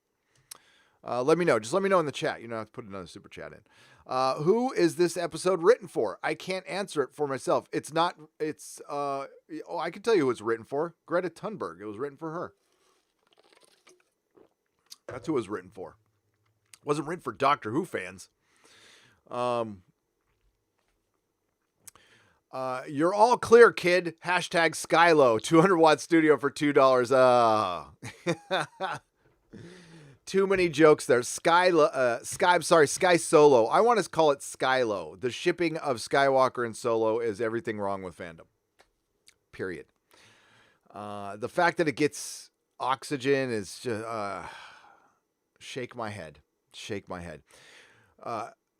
Let me know. Just let me know in the chat. You don't have to put another super chat in. Who is this episode written for? I can't answer it for myself. It's not, I can tell you who it's written for. Greta Thunberg. It was written for her. That's who it was written for. It wasn't written for Doctor Who fans. You're all clear, kid. Hashtag Skylo. 200 watt studio for $2. Too many jokes there. Sky Solo. I want to call it Skylo. The shipping of Skywalker and Solo is everything wrong with fandom. Period. The fact that it gets oxygen is just, shake my head.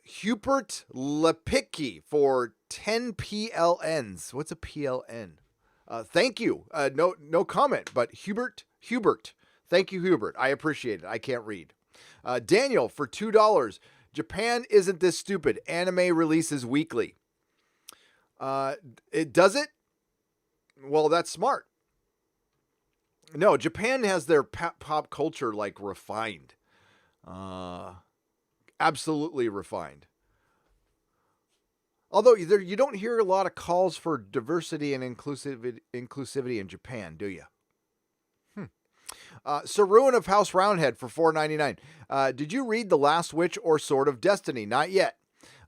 Hubert Lepicki for 10 PLNs. What's a PLN? Thank you. No comment, but Hubert. Thank you, Hubert. I appreciate it. I can't read. Daniel for $2. Japan isn't this stupid. Anime releases weekly. It does it? Well, that's smart. No, Japan has their pop culture like refined. Absolutely refined. Although you don't hear a lot of calls for diversity and inclusivity in Japan, do you? Saruin of House Roundhead for $4.99. Did you read The Last Witch or Sword of Destiny? Not yet.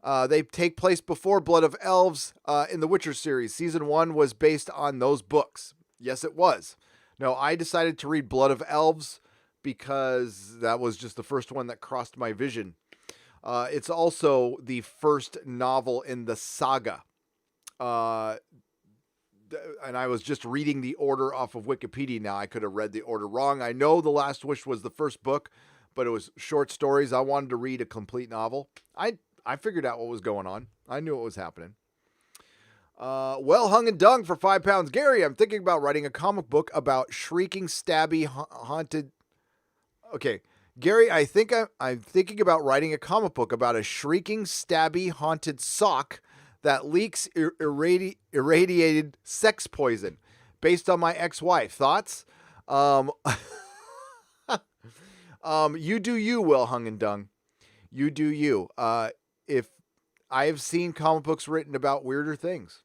They take place before Blood of Elves in the Witcher series. Season 1 was based on those books. Yes, it was. No, I decided to read Blood of Elves because that was just the first one that crossed my vision. It's also the first novel in the saga. And I was just reading the order off of Wikipedia now. I could have read the order wrong. I know The Last Wish was the first book, but it was short stories. I wanted to read a complete novel. I figured out what was going on. I knew what was happening. Well hung and dung for £5. Gary, I'm thinking about writing a comic book about shrieking, stabby, haunted... Okay, Gary, I'm thinking about writing a comic book about a shrieking, stabby, haunted sock that leaks irradiated sex poison based on my ex-wife. Thoughts? You do you, Will Hung and Dung. You do you. If I have seen comic books written about weirder things,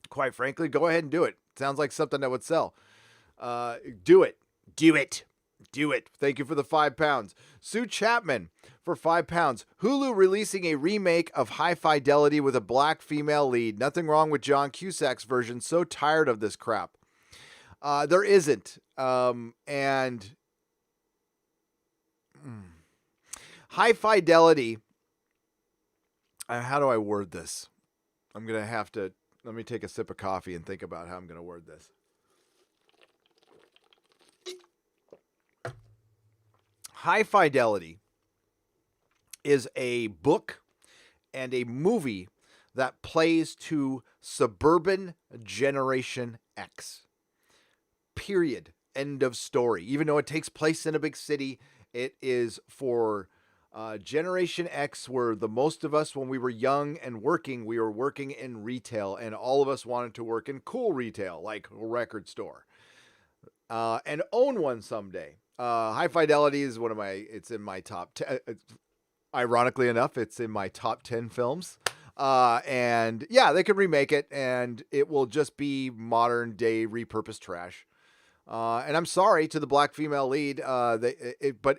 quite frankly, go ahead and do it. Sounds like something that would sell. Do it. Do it. Do it. Thank you for the £5. Sue Chapman for £5. Hulu releasing a remake of High Fidelity with a black female lead. Nothing wrong with John Cusack's version. So tired of this crap. There isn't. And High Fidelity. How do I word this? I'm going to have to, let me take a sip of coffee and think about how I'm going to word this. High Fidelity is a book and a movie that plays to suburban Generation X. Period. End of story. Even though it takes place in a big city, it is for Generation X, where the most of us, when we were young and working, we were working in retail, and all of us wanted to work in cool retail, like a record store, and own one someday. High Fidelity is it's in my top 10. Ironically enough, it's in my top 10 films. And yeah, they could remake it and it will just be modern day repurposed trash. And I'm sorry to the black female lead. But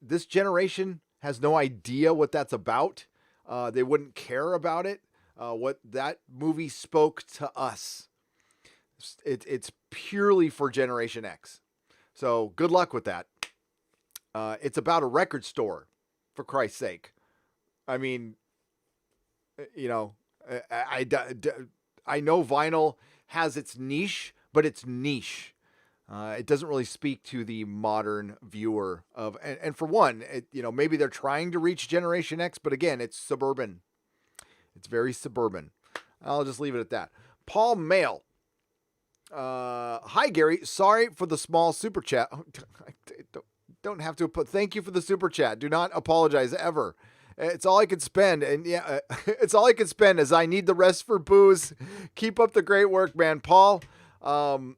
this generation has no idea what that's about. They wouldn't care about it. What that movie spoke to us. It's purely for Generation X. So good luck with that. It's about a record store, for Christ's sake. I mean, you know, I know vinyl has its niche, but it's niche. It doesn't really speak to the modern viewer of, and for one, maybe they're trying to reach Generation X, but again, it's suburban. It's very suburban. I'll just leave it at that. Paul Mail. Hi Gary, sorry for the small super chat. Don't have to put thank you for the super chat. Do not apologize ever. It's all I can spend, and yeah, it's all I can spend as I need the rest for booze. Keep up the great work, man, Paul. Listen,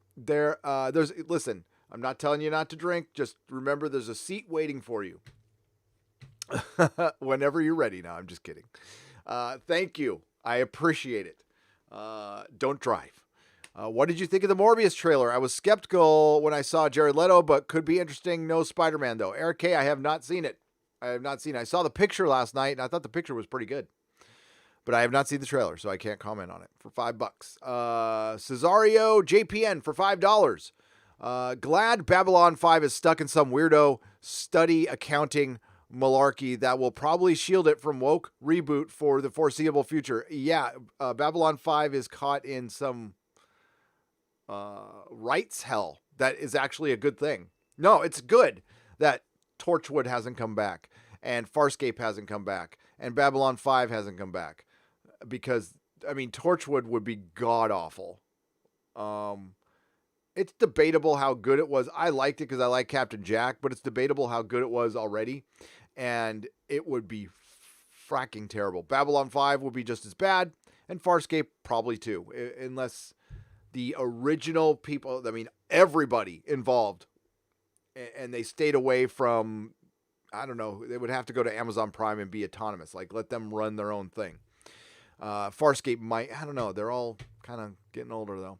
I'm not telling you not to drink. Just remember, there's a seat waiting for you whenever you're ready. Now, I'm just kidding. Thank you. I appreciate it. Don't drive. What did you think of the Morbius trailer? I was skeptical when I saw Jared Leto, but could be interesting. No Spider-Man, though. Eric K., I have not seen it. I saw the picture last night, and I thought the picture was pretty good. But I have not seen the trailer, so I can't comment on it. For $5. Cesario JPN for $5. Glad Babylon 5 is stuck in some weirdo study accounting malarkey that will probably shield it from woke reboot for the foreseeable future. Yeah, Babylon 5 is caught in some rights hell that is actually a good thing. No, it's good that Torchwood hasn't come back. and Farscape hasn't come back, and Babylon 5 hasn't come back, because I mean Torchwood would be god awful. It's debatable how good it was. I liked it because I like Captain Jack, but it's debatable how good it was already, and it would be fracking terrible. Babylon 5 would be just as bad, and Farscape probably too, unless the original people, I mean, everybody involved, and they stayed away from, I don't know, they would have to go to Amazon Prime and be autonomous. Like, let them run their own thing. Farscape might, I don't know, they're all kind of getting older, though.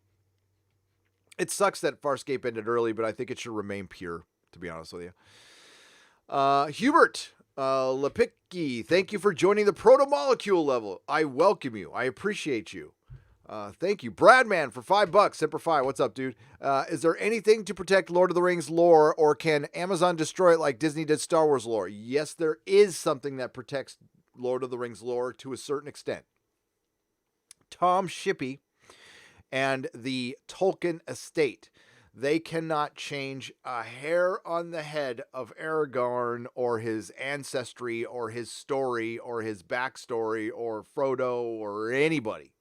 It sucks that Farscape ended early, but I think it should remain pure, to be honest with you. Hubert Lepicki, thank you for joining the Proto-Molecule level. I welcome you. I appreciate you. Thank you. Bradman for $5. Semper Fi. What's up, dude? Is there anything to protect Lord of the Rings lore, or can Amazon destroy it like Disney did Star Wars lore? Yes, there is something that protects Lord of the Rings lore to a certain extent. Tom Shippey and the Tolkien estate. They cannot change a hair on the head of Aragorn or his ancestry or his story or his backstory or Frodo or anybody.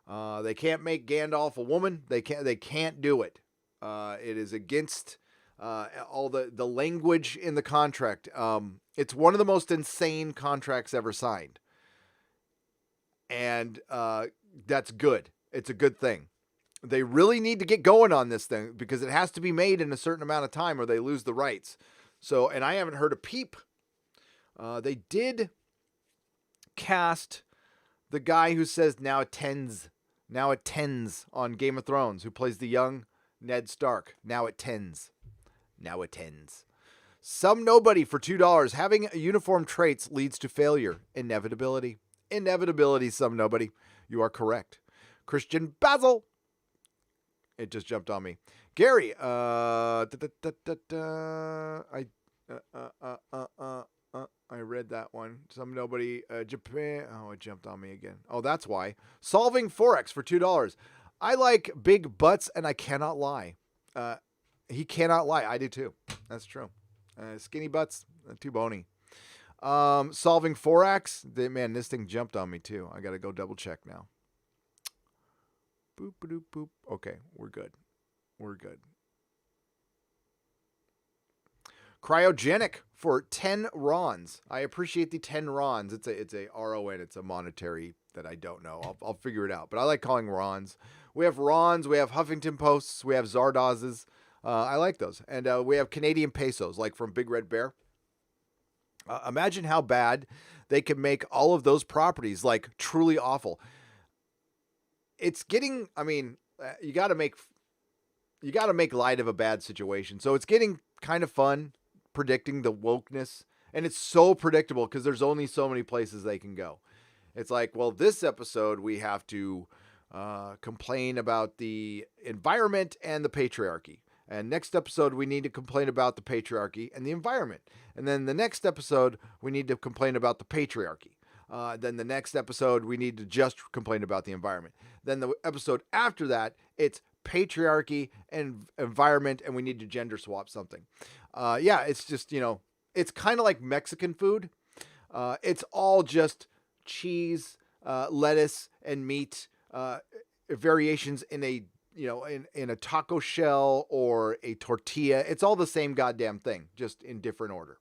They can't make Gandalf a woman. They can't do it. It is against all the language in the contract. It's one of the most insane contracts ever signed. And that's good. It's a good thing. They really need to get going on this thing because it has to be made in a certain amount of time or they lose the rights. So, and I haven't heard a peep. They did cast the guy who says now it tens on Game of Thrones, who plays the young Ned Stark. Now it tens. Some nobody for $2. Having uniform traits leads to failure. Inevitability, some nobody. You are correct. Christian Basil. It just jumped on me. Gary, I read that one. Some nobody, Japan. Oh, it jumped on me again. Oh, that's why. Solving Forex for $2. I like big butts and I cannot lie. He cannot lie. I do too. That's true. Skinny butts, too bony. Solving Forex. Man, this thing jumped on me too. I got to go double check now. Boop, boop, boop. Okay, we're good. Cryogenic for 10 Rons. I appreciate the 10 Rons. It's a RON. It's a monetary that I don't know. I'll figure it out. But I like calling Rons. We have Rons. We have Huffington Posts. We have Zardozes. I like those. And we have Canadian pesos, like from Big Red Bear. Imagine how bad they could make all of those properties, like truly awful. It's getting, I mean, you got to make light of a bad situation. So it's getting kind of fun predicting the wokeness, and it's so predictable because there's only so many places they can go. It's like, well, this episode we have to complain about the environment and the patriarchy. And next episode, we need to complain about the patriarchy and the environment. And then the next episode, we need to complain about the patriarchy. Then the next episode, we need to just complain about the environment. Then the episode after that, it's patriarchy and environment, and we need to gender swap something. Yeah, it's just, it's kind of like Mexican food. It's all just cheese, lettuce, and meat, variations in a, in a taco shell or a tortilla. It's all the same goddamn thing, just in different order.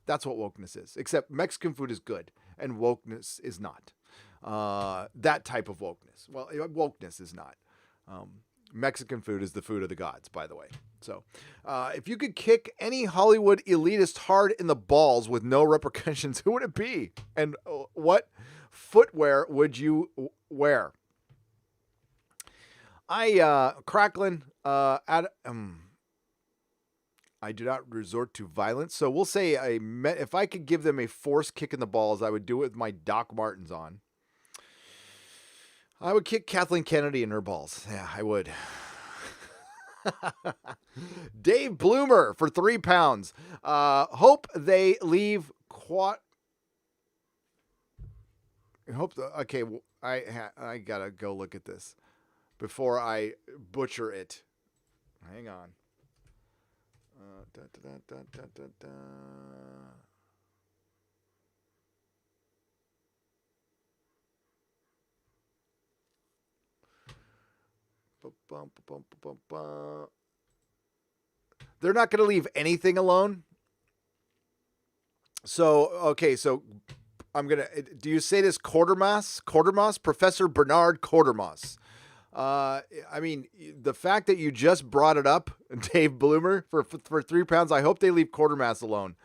That's what wokeness is, except Mexican food is good and wokeness is not. That type of wokeness. Well, wokeness is not. Mexican food is the food of the gods, by the way. So if you could kick any Hollywood elitist hard in the balls with no repercussions, who would it be? And what footwear would you wear? Cracklin, I do not resort to violence. So we'll say if I could give them a forced kick in the balls, I would do it with my Doc Martens on. I would kick Kathleen Kennedy in her balls. Yeah, I would. Dave Bloomer for £3. Hope they leave okay, I gotta go look at this before I butcher it. Hang on. They're not going to leave anything alone. So, okay, so do you say this Quartermass? Professor Bernard Quartermass. I mean, the fact that you just brought it up, Dave Bloomer, for 3 pounds, I hope they leave Quartermass alone.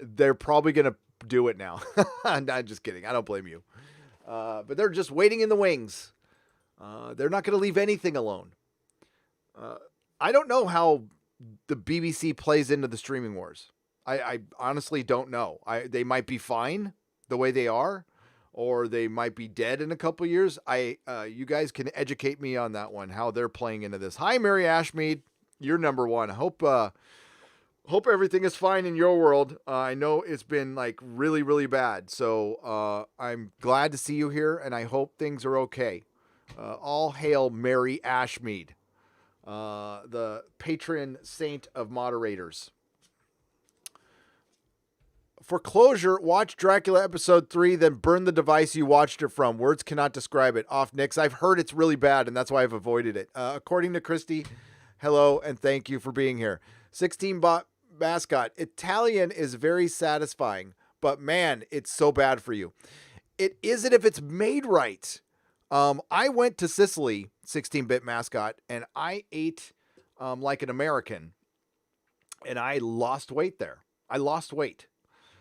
They're probably going to do it now. I'm just kidding. I don't blame you. But they're just waiting in the wings. They're not going to leave anything alone. I don't know how the BBC plays into the streaming wars. I honestly don't know. They might be fine the way they are, or they might be dead in a couple years. You guys can educate me on that one, how they're playing into this. Hi, Mary Ashmead. You're number one. Hope everything is fine in your world. I know it's been like really, really bad. So I'm glad to see you here, and I hope things are okay. All hail Mary Ashmead, the patron saint of moderators. For closure, watch Dracula episode 3, then burn the device you watched it from. Words cannot describe it. Off Nix. I've heard it's really bad, and that's why I've avoided it. According to Christy, hello, and thank you for being here. 16-bot mascot. Italian is very satisfying, but man, it's so bad for you. It isn't if it's made right. I went to Sicily, 16-bit mascot, and I ate like an American, and I lost weight there. I lost weight.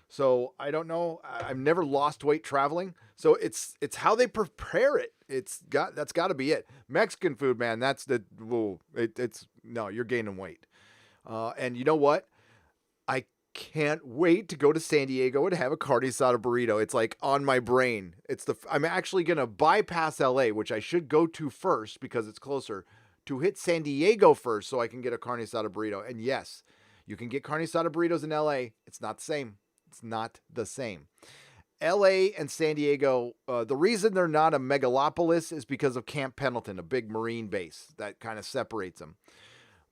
So I don't know. I've never lost weight traveling. So it's how they prepare it. That's got to be it. Mexican food, man. That's no, you're gaining weight. And you know what? I can't wait to go to San Diego and have a carne asada burrito. It's like on my brain. I'm actually going to bypass LA, which I should go to first because it's closer, to hit San Diego first so I can get a carne asada burrito. And yes, you can get carne asada burritos in LA. It's not the same. It's not the same. LA and San Diego, the reason they're not a megalopolis is because of Camp Pendleton, a big Marine base that kind of separates them.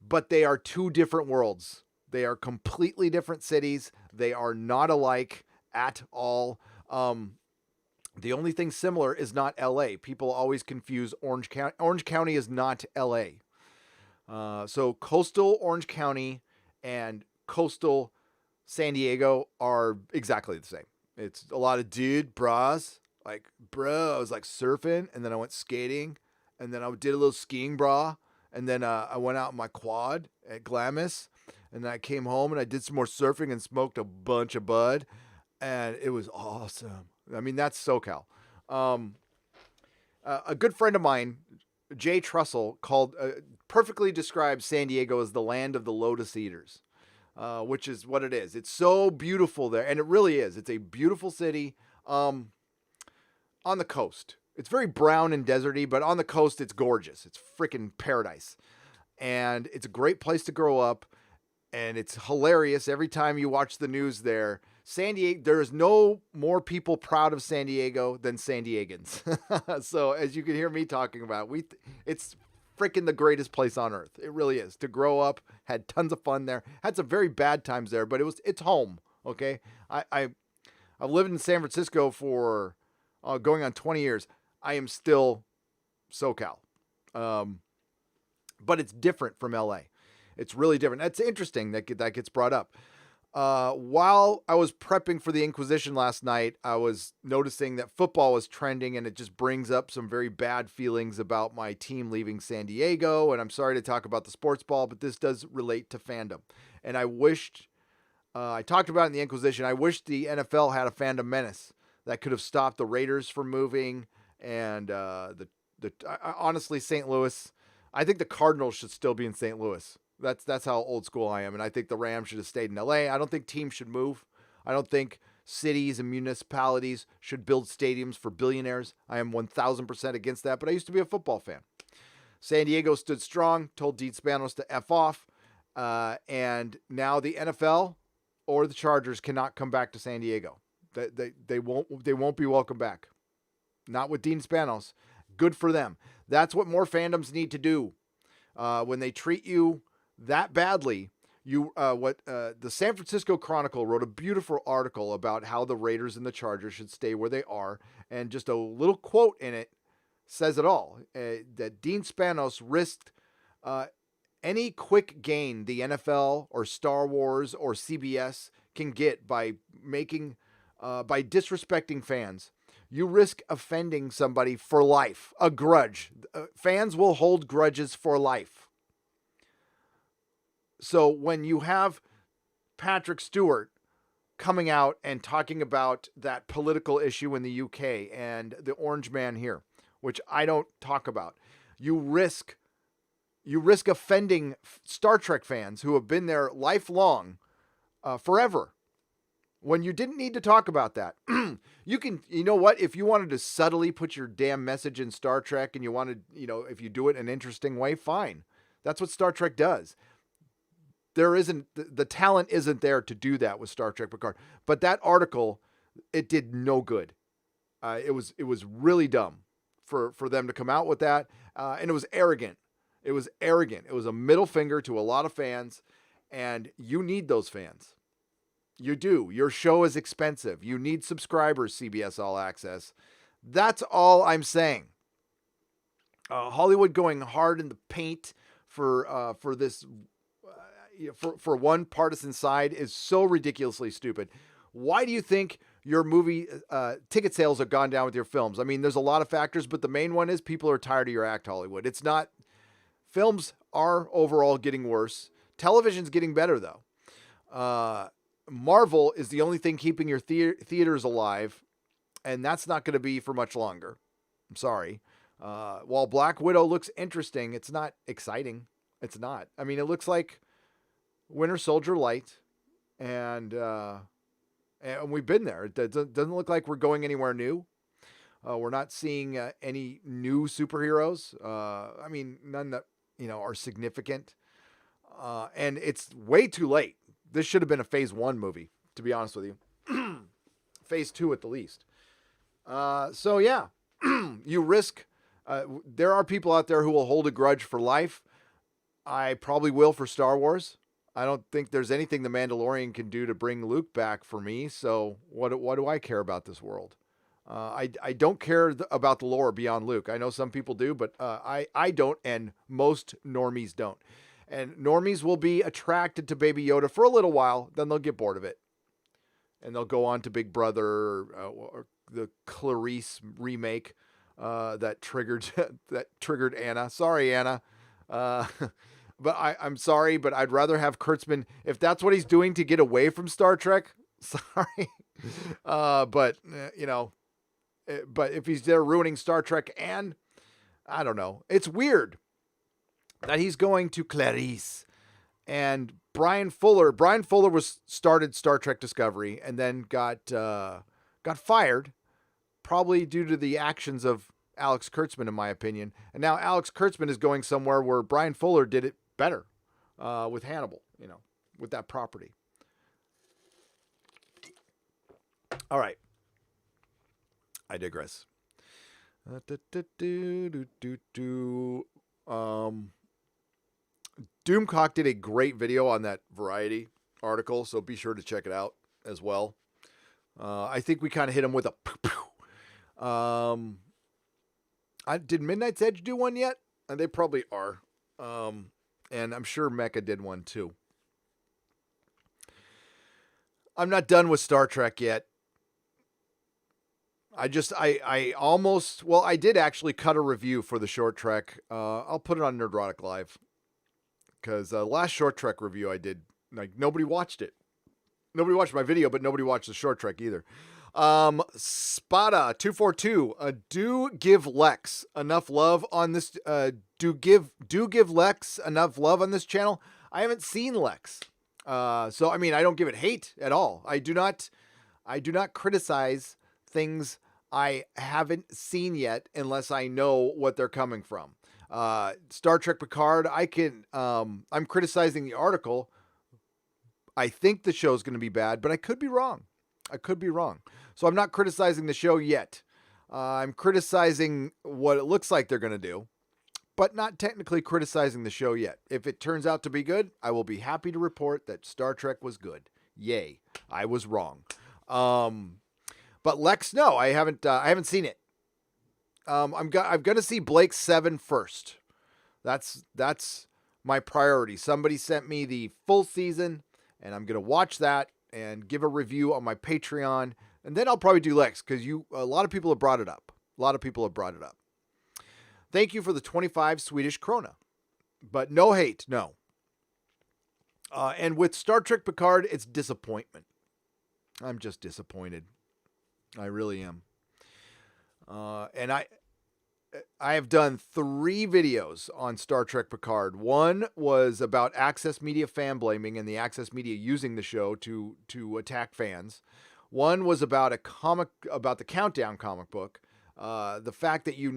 But they are two different worlds. They are completely different cities. They are not alike at all. The only thing similar is not LA. People always confuse Orange County. Orange County is not LA. So coastal Orange County and coastal San Diego are exactly the same. It's a lot of bras. Like, bro, I was like surfing, and then I went skating, and then I did a little skiing bra, and then I went out in my quad at Glamis, and then I came home and I did some more surfing and smoked a bunch of bud, and it was awesome. I mean, that's SoCal. A good friend of mine, Jay Trussell, perfectly described San Diego as the land of the lotus eaters. Which is what it is. It's so beautiful there, and it really is. It's a beautiful city on the coast. It's very brown and deserty, but on the coast, it's gorgeous. It's freaking paradise, and it's a great place to grow up, and it's hilarious every time you watch the news there. San Diego, there is no more people proud of San Diego than San Diegans. So as you can hear me talking about, it's freaking the greatest place on earth. It really is. To grow up, had tons of fun there. Had some very bad times there, but it's home. Okay, I've lived in San Francisco for going on 20 years. I am still SoCal, but it's different from LA. It's really different. That's interesting that gets brought up. While I was prepping for the Inquisition last night, I was noticing that football was trending, and it just brings up some very bad feelings about my team leaving San Diego. And I'm sorry to talk about the sports ball, but this does relate to fandom. And I wished, I talked about it in the Inquisition, I wish the NFL had a fandom menace that could have stopped the Raiders from moving. And honestly, St. Louis, I think the Cardinals should still be in St. Louis. That's how old school I am. And I think the Rams should have stayed in LA. I don't think teams should move. I don't think cities and municipalities should build stadiums for billionaires. I am 1,000% against that, but I used to be a football fan. San Diego stood strong, told Dean Spanos to F off. And now the NFL or the Chargers cannot come back to San Diego. They won't be welcome back. Not with Dean Spanos. Good for them. That's what more fandoms need to do. When they treat you that badly, the San Francisco Chronicle wrote a beautiful article about how the Raiders and the Chargers should stay where they are, and just a little quote in it says it all. That Dean Spanos risked any quick gain the NFL or Star Wars or CBS can get by by disrespecting fans. You risk offending somebody for life, a grudge. Fans will hold grudges for life. So when you have Patrick Stewart coming out and talking about that political issue in the UK and the Orange Man here, which I don't talk about, you risk offending Star Trek fans who have been there lifelong, forever, when you didn't need to talk about that. You know what? If you wanted to subtly put your damn message in Star Trek and you wanted, if you do it in an interesting way, fine. That's what Star Trek does. The talent isn't there to do that with Star Trek Picard. But that article, it did no good. It was really dumb for them to come out with that. And it was arrogant. It was arrogant. It was a middle finger to a lot of fans. And you need those fans. You do. Your show is expensive. You need subscribers, CBS All Access. That's all I'm saying. Hollywood going hard in the paint for this, for one partisan side is so ridiculously stupid. Why do you think your movie ticket sales have gone down with your films? I mean, there's a lot of factors, but the main one is people are tired of your act, Hollywood. It's not. Films are overall getting worse. Television's getting better, though. Marvel is the only thing keeping your theaters alive, and that's not going to be for much longer. I'm sorry. While Black Widow looks interesting, it's not exciting. It's not. I mean, it looks like Winter Soldier Light, and we've been there. It doesn't look like we're going anywhere new. We're not seeing any new superheroes. I mean, none that are significant. And it's way too late. This should have been a phase 1 movie, to be honest with you. Phase 2 at the least. So yeah, you risk, there are people out there who will hold a grudge for life. I probably will for Star Wars. I don't think there's anything the Mandalorian can do to bring Luke back for me. So what do I care about this world? I don't care about the lore beyond Luke. I know some people do, but I don't, and most normies don't. And normies will be attracted to Baby Yoda for a little while, then they'll get bored of it. And they'll go on to Big Brother or the Clarice remake that triggered Anna. Sorry, Anna. But I'm sorry, but I'd rather have Kurtzman, if that's what he's doing to get away from Star Trek, sorry. But if he's there ruining Star Trek, and I don't know, it's weird that he's going to Clarice. And Brian Fuller started Star Trek Discovery and then got fired, probably due to the actions of Alex Kurtzman, in my opinion. And now Alex Kurtzman is going somewhere where Brian Fuller did it better, with Hannibal, with that property. All right. I digress. Doomcock did a great video on that Variety article, so be sure to check it out as well. I think we kind of hit him with a did Midnight's Edge do one yet? They probably are. And I'm sure Mecha did one too. I'm not done with Star Trek yet. I did actually cut a review for the short trek. I'll put it on Nerdrotic Live. Because last short trek review I did, nobody watched it. Nobody watched my video, but nobody watched the short trek either. Spada242, do give Lex enough love on this. Do give Lex enough love on this channel. I haven't seen Lex. So I mean, I don't give it hate at all. I do not criticize things I haven't seen yet unless I know what they're coming from. Star Trek Picard, I'm criticizing the article. I think the show's going to be bad, but I could be wrong. So I'm not criticizing the show yet. I'm criticizing what it looks like they're going to do, but not technically criticizing the show yet. If it turns out to be good, I will be happy to report that Star Trek was good. Yay. I was wrong. But Lex, no, I haven't seen it. I'm going to see Blake 7 first. That's my priority. Somebody sent me the full season, and I'm going to watch that and give a review on my Patreon, and then I'll probably do Lex because a lot of people have brought it up. Thank you for the 25 Swedish krona, but no hate, no. And with Star Trek Picard, it's disappointment. I'm just disappointed. I really am. And I have done 3 videos on Star Trek Picard. One was about Access Media fan blaming and the Access Media using the show to attack fans. One was about about the Countdown comic book. The fact that you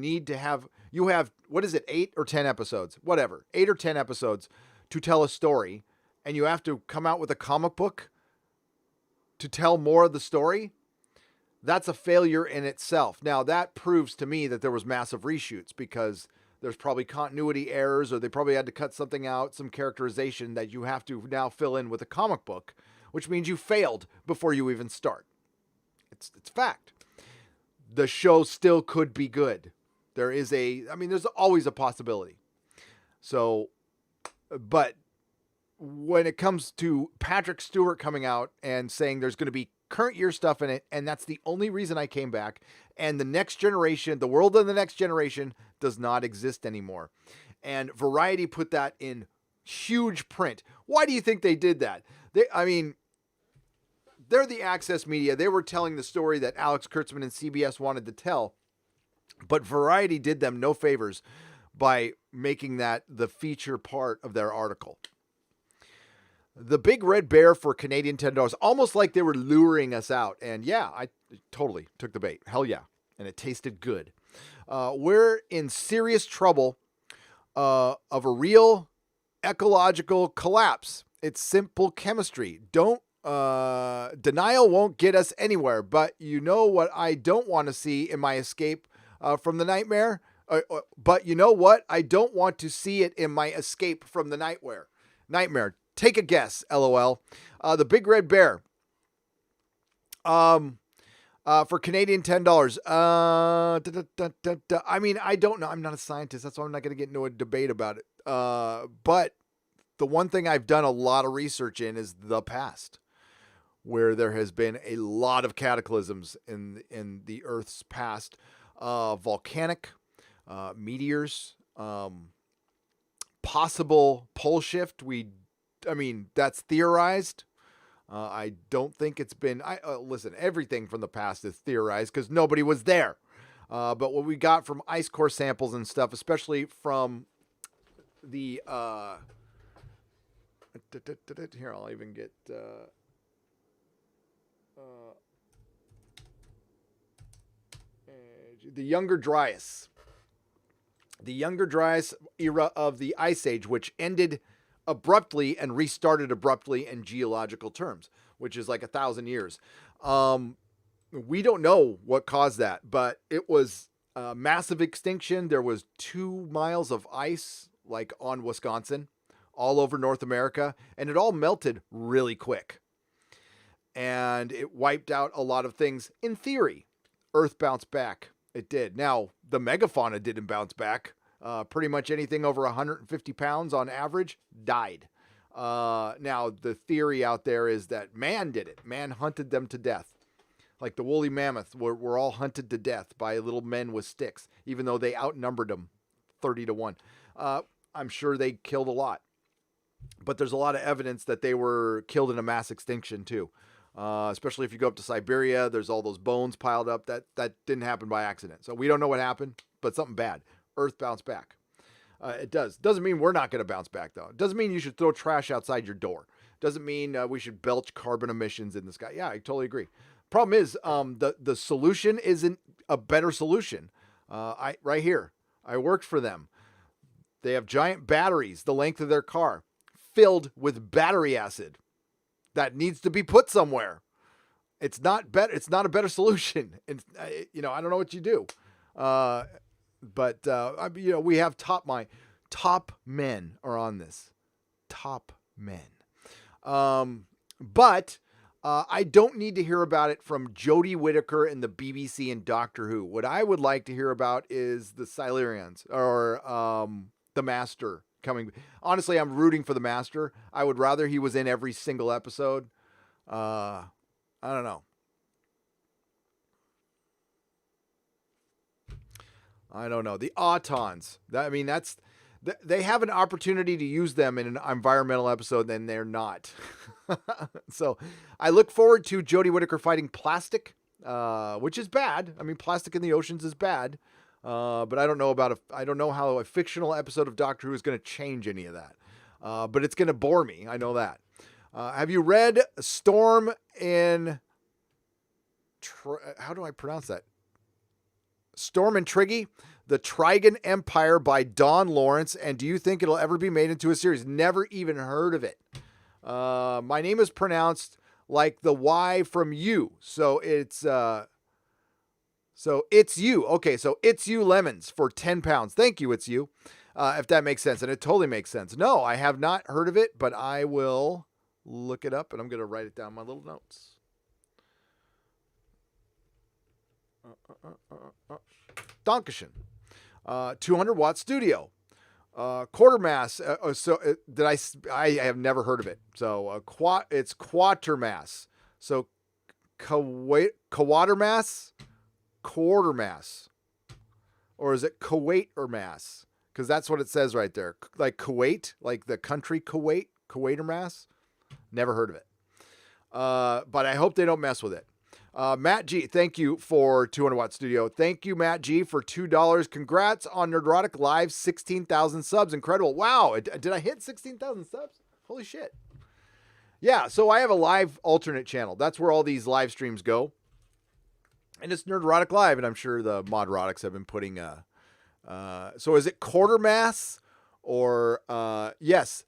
have, what is it, 8 or 10 episodes? Whatever, 8 or 10 episodes to tell a story, and you have to come out with a comic book to tell more of the story. That's a failure in itself. Now, that proves to me that there was massive reshoots because there's probably continuity errors, or they probably had to cut something out, some characterization that you have to now fill in with a comic book, which means you failed before you even start. It's fact. The show still could be good. There's always a possibility. So, but when it comes to Patrick Stewart coming out and saying there's going to be current year stuff in it, and that's the only reason I came back, and the next generation, the world of the next generation does not exist anymore. And Variety put that in huge print. Why do you think they did that? They're the Access Media. They were telling the story that Alex Kurtzman and CBS wanted to tell, but Variety did them no favors by making that the feature part of their article. The Big Red Bear for Canadian $10, almost like they were luring us out. And yeah, I totally took the bait. Hell yeah. And it tasted good. We're in serious trouble of a real ecological collapse. It's simple chemistry. Denial won't get us anywhere. But you know what I don't want to see in my escape from the nightmare? But you know what? I don't want to see it in my escape from the nightmare. Take a guess, LOL. The Big Red Bear. For Canadian $10. I mean, I don't know. I'm not a scientist. That's why I'm not going to get into a debate about it. But the one thing I've done a lot of research in is the past, where there has been a lot of cataclysms in the Earth's past. Volcanic, meteors, possible pole shift. That's theorized. I don't think it's been. Listen, everything from the past is theorized because nobody was there. But what we got from ice core samples and stuff, especially from the here, I'll even get the Younger Dryas. The Younger Dryas era of the Ice Age, which ended abruptly and restarted abruptly in geological terms, which is like 1,000 years. We don't know what caused that, but it was a massive extinction. There was 2 miles of ice, like on Wisconsin, all over North America, and it all melted really quick. And it wiped out a lot of things. In theory, Earth bounced back. It did. Now, the megafauna didn't bounce back. Pretty much anything over 150 pounds on average died. Now, the theory out there is that man did it. Man hunted them to death. Like the woolly mammoth were all hunted to death by little men with sticks, even though they outnumbered them 30-1. I'm sure they killed a lot. But there's a lot of evidence that they were killed in a mass extinction too. Especially if you go up to Siberia, there's all those bones piled up. That didn't happen by accident. So we don't know what happened, but something bad. Earth bounced back. It does. Doesn't mean we're not going to bounce back, though. It doesn't mean you should throw trash outside your door. Doesn't mean we should belch carbon emissions in the sky. Yeah, I totally agree. Problem is, the solution isn't a better solution. Right here, I worked for them. They have giant batteries, the length of their car, filled with battery acid that needs to be put somewhere. It's not better. It's not a better solution. And I don't know what you do. But we have top men are on this. Top men. But I don't need to hear about it from Jodie Whittaker and the BBC and Doctor Who. What I would like to hear about is the Silurians or the Master coming. Honestly, I'm rooting for the Master. I would rather he was in every single episode. I don't know. I don't know. The Autons. They have an opportunity to use them in an environmental episode, and they're not. So I look forward to Jodie Whittaker fighting plastic, which is bad. I mean, plastic in the oceans is bad. But I don't know how a fictional episode of Doctor Who is going to change any of that. But it's going to bore me. I know that. Have you read Storm in... how do I pronounce that? Storm and Triggy, The Trigon Empire by Dawn Lawrence. And do you think it'll ever be made into a series? Never even heard of it. My name is pronounced like the Y from you. So it's you. Okay, so it's you lemons for 10 pounds. Thank you, it's you. If that makes sense. And it totally makes sense. No, I have not heard of it, but I will look it up and I'm going to write it down in my little notes. Dankeschön. 200-watt studio. Quarter mass. I have never heard of it. So it's quatermass. So quarter mass, or is it Kuwait or mass? Because that's what it says right there. Like Kuwait, like the country Kuwait, Kuwaiter mass. Never heard of it. But I hope they don't mess with it. Matt G, thank you for 200-watt studio. Thank you, Matt G, for $2. Congrats on Nerdrotic Live, 16,000 subs. Incredible. Wow. Did I hit 16,000 subs? Holy shit. Yeah, so I have a live alternate channel. That's where all these live streams go. And it's Nerdrotic Live, and I'm sure the Modrotics have been putting... so is it quarter mass? Or, yes,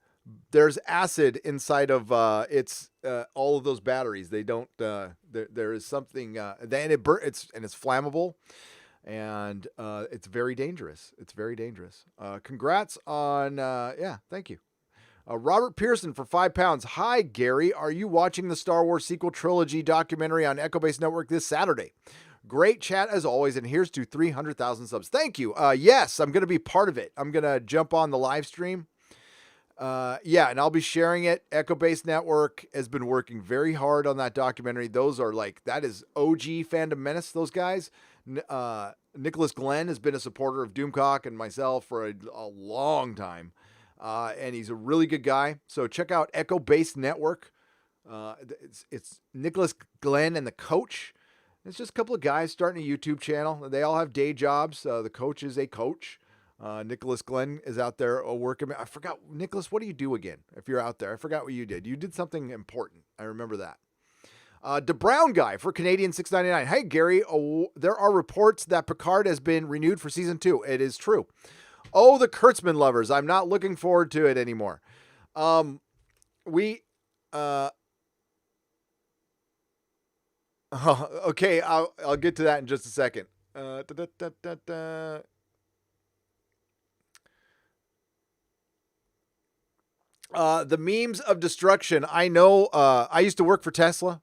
there's acid inside of all of those batteries. They don't. There is something. Then it's flammable, and it's very dangerous. It's very dangerous. Congrats on. Yeah, thank you, Robert Pearson for 5 pounds. Hi Gary, are you watching the Star Wars sequel trilogy documentary on Echo Base Network this Saturday? Great chat as always, and here's to 300,000 subs. Thank you. Yes, I'm going to be part of it. I'm going to jump on the live stream. Yeah, and I'll be sharing it. Echo Base Network has been working very hard on that documentary. Those are that is OG Fandom Menace, those guys. Nicholas Glenn has been a supporter of Doomcock and myself for a long time. And he's a really good guy. So check out Echo Base Network. It's Nicholas Glenn and the coach. It's just a couple of guys starting a YouTube channel. They all have day jobs. The coach is a coach. Nicholas Glenn is out there working. I forgot, Nicholas, what do you do again? If you're out there, I forgot what you did. You did something important. I remember that. The Brown Guy for Canadian $6.99. Hey, Gary, there are reports that Picard has been renewed for season 2. It is true. Oh, the Kurtzman lovers. I'm not looking forward to it anymore. Okay, I'll get to that in just a second. The memes of destruction. I know, I used to work for Tesla.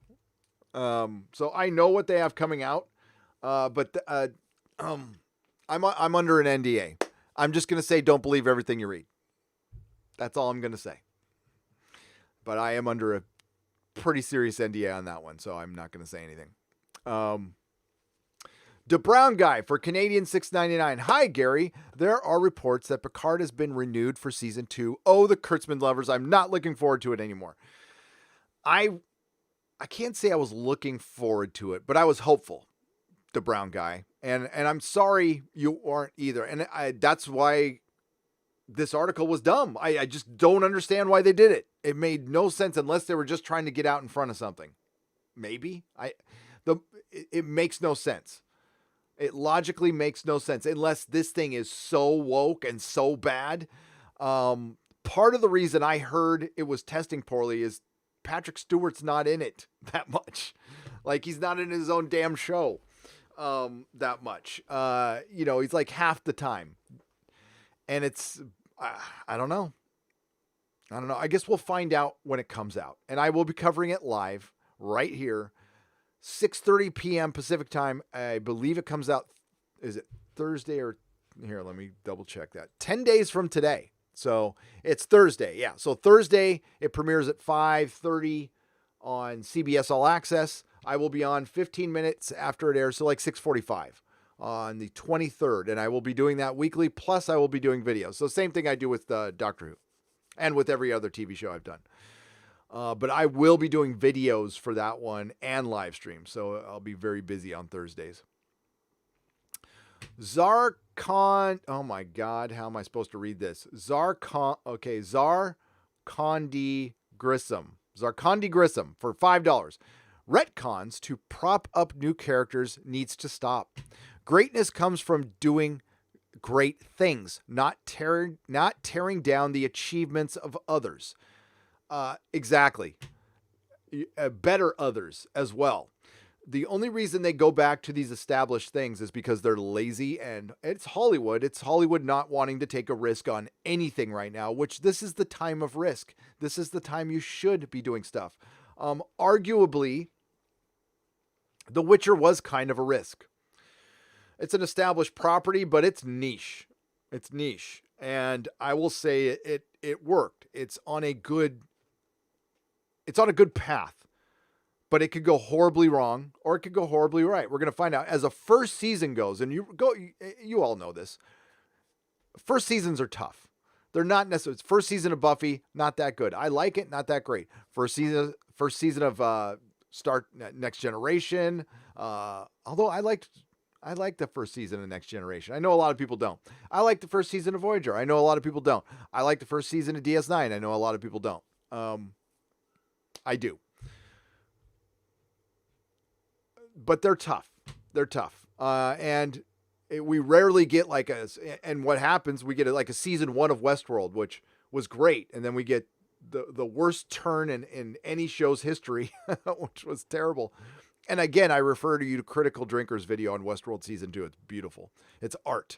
So I know what they have coming out. But I'm under an NDA. I'm just going to say, don't believe everything you read. That's all I'm going to say. But I am under a pretty serious NDA on that one. So I'm not going to say anything. The Brown Guy for Canadian $6.99. Hi, Gary. There are reports that Picard has been renewed for season 2. Oh, the Kurtzman lovers. I'm not looking forward to it anymore. I can't say I was looking forward to it, but I was hopeful. The Brown Guy. And I'm sorry you aren't either. And that's why this article was dumb. I just don't understand why they did it. It made no sense unless they were just trying to get out in front of something. Maybe. It makes no sense. It logically makes no sense unless this thing is so woke and so bad. Part of the reason I heard it was testing poorly is Patrick Stewart's not in it that much. Like, he's not in his own damn show that much. He's like half the time. And it's, I don't know. I guess we'll find out when it comes out. And I will be covering it live right here, 6:30 p.m. Pacific time. I believe it comes out, is it Thursday or here? Let me double check that. 10 days from today. So it's Thursday. Yeah. So Thursday, it premieres at 5:30 on CBS All Access. I will be on 15 minutes after it airs. So like 6:45 on the 23rd. And I will be doing that weekly. Plus I will be doing videos. So same thing I do with Doctor Who and with every other TV show I've done. But I will be doing videos for that one and live stream. So I'll be very busy on Thursdays. Zarkon. Oh my God. How am I supposed to read this? Zarkandi Grissom. Zarkandi Grissom for $5. Retcons to prop up new characters needs to stop. Greatness comes from doing great things, not tearing down the achievements of others. Exactly. Better others as well. The only reason they go back to these established things is because they're lazy, and it's Hollywood. It's Hollywood not wanting to take a risk on anything right now, which this is the time of risk. This is the time you should be doing stuff. Arguably, The Witcher was kind of a risk. It's an established property, but it's niche. It's niche. And I will say it worked. It's on a good path. But it could go horribly wrong, or it could go horribly right. We're going to find out as a first season goes, and you all know this. First seasons are tough. They're not necessarily. First season of Buffy, not that good. I like it, not that great. First season of Next Generation. Although I like the first season of Next Generation. I know a lot of people don't. I like the first season of Voyager. I know a lot of people don't. I like the first season of DS9. I know a lot of people don't. I do. But they're tough. They're tough. We rarely get and what happens, we get like a season 1 of Westworld, which was great. And then we get the worst turn in any show's history, which was terrible. And again, I refer to you to Critical Drinker's video on Westworld season 2. It's beautiful. It's art.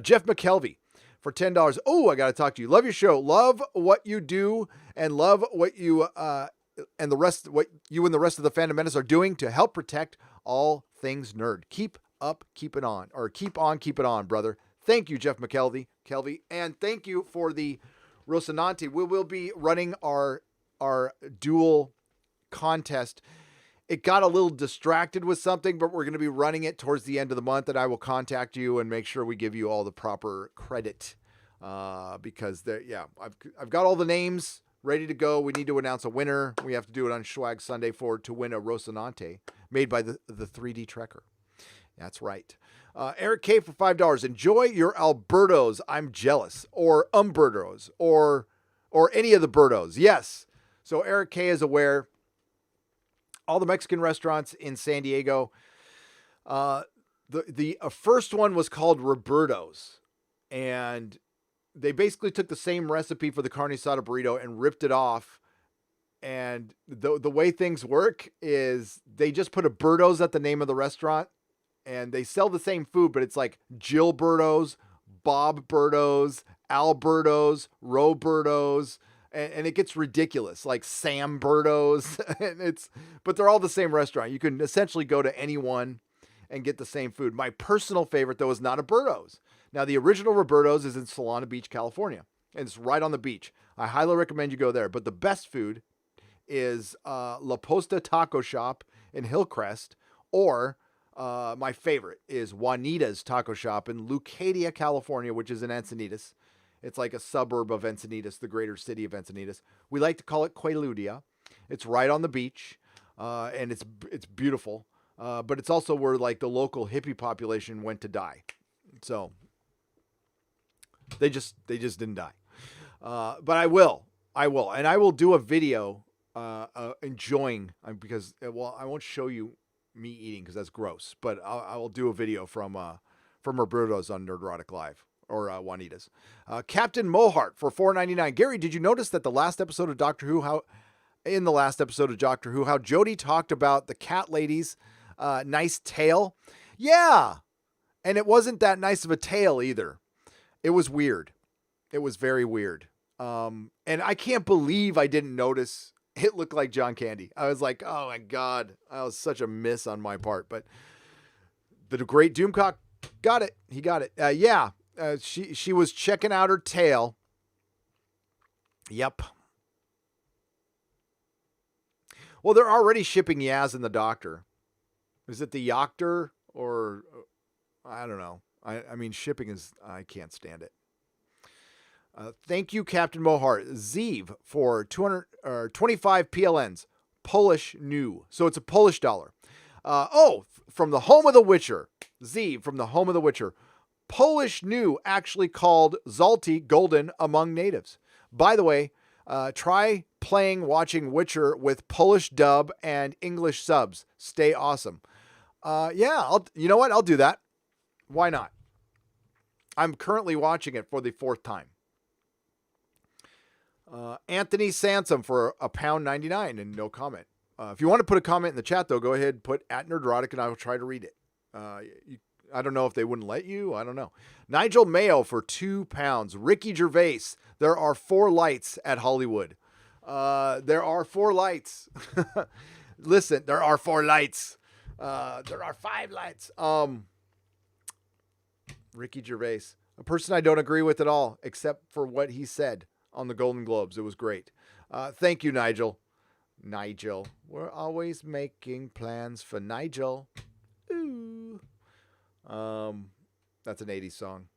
Jeff McKelvey for $10. Oh, I got to talk to you. Love your show. Love what you do and love what you, and what you and the rest of the Fandom Menace are doing to help protect all things nerd. Keep on, keep it on, brother. Thank you, Jeff McKelvey. And thank you for the Rocinante. We will be running our dual contest. It got a little distracted with something, but we're going to be running it towards the end of the month, and I will contact you and make sure we give you all the proper credit. Because I've got all the names ready to go. We need to announce a winner. We have to do it on Swag Sunday to win a Rocinante made by the 3D Trekker. That's right. Eric K for $5. Enjoy your Albertos. I'm jealous. Or Umbertos. Or any of the Bertos. Yes. So Eric K is aware. All the Mexican restaurants in San Diego. The first one was called Roberto's. And they basically took the same recipe for the carne asada burrito and ripped it off. And the way things work is they just put a Berto's at the name of the restaurant, and they sell the same food, but it's like Gilberto's, Bob Berto's, Alberto's, Roberto's, and it gets ridiculous, like Sam Berto's. But they're all the same restaurant. You can essentially go to any one and get the same food. My personal favorite, though, is not a Berto's. Now, the original Roberto's is in Solana Beach, California, and it's right on the beach. I highly recommend you go there. But the best food is La Posta Taco Shop in Hillcrest, or my favorite is Juanita's Taco Shop in Leucadia, California, which is in Encinitas. It's like a suburb of Encinitas, the greater city of Encinitas. We like to call it Queludia. It's right on the beach, and it's beautiful. But it's also where like the local hippie population went to die. So they just didn't die. But I will, and I will do a video enjoying, because I won't show you me eating because that's gross. But I will do a video from Roberto's on Nerdrotic Live. Or Juanita's. Captain Mohart for $4.99. Gary, did you notice that in the last episode of Doctor Who, how Jodie talked about the cat lady's nice tail? Yeah. And it wasn't that nice of a tail either. It was weird. It was very weird. And I can't believe I didn't notice it looked like John Candy. I was like, oh my God, that was such a miss on my part. But the great Doomcock got it. He got it. Yeah, she was checking out her tail. Yep. Well, they're already shipping Yaz and the Doctor. Is it the Yoctor or I don't know. I mean, shipping is, I can't stand it. Thank you, Captain Mohart. Zeev for 225 PLNs. Polish new. So it's a Polish dollar. From the home of The Witcher. Zeev from the home of The Witcher. Polish new, actually called Zalti Golden among natives. By the way, try watching Witcher with Polish dub and English subs. Stay awesome. You know what? I'll do that. Why not? I'm currently watching it for the 4th time. Anthony Sansom for £1.99 and no comment. If you want to put a comment in the chat, though, go ahead, put @Nerdrotic, and I will try to read it. I don't know if they wouldn't let you. I don't know. Nigel Mayo for £2. Ricky Gervais. There are 4 lights at Hollywood. There are 4 lights. Listen, there are 4 lights. There are 5 lights. Ricky Gervais, a person I don't agree with at all, except for what he said on the Golden Globes. It was great. Thank you, Nigel. Nigel. We're always making plans for Nigel. Ooh. That's an 80s song.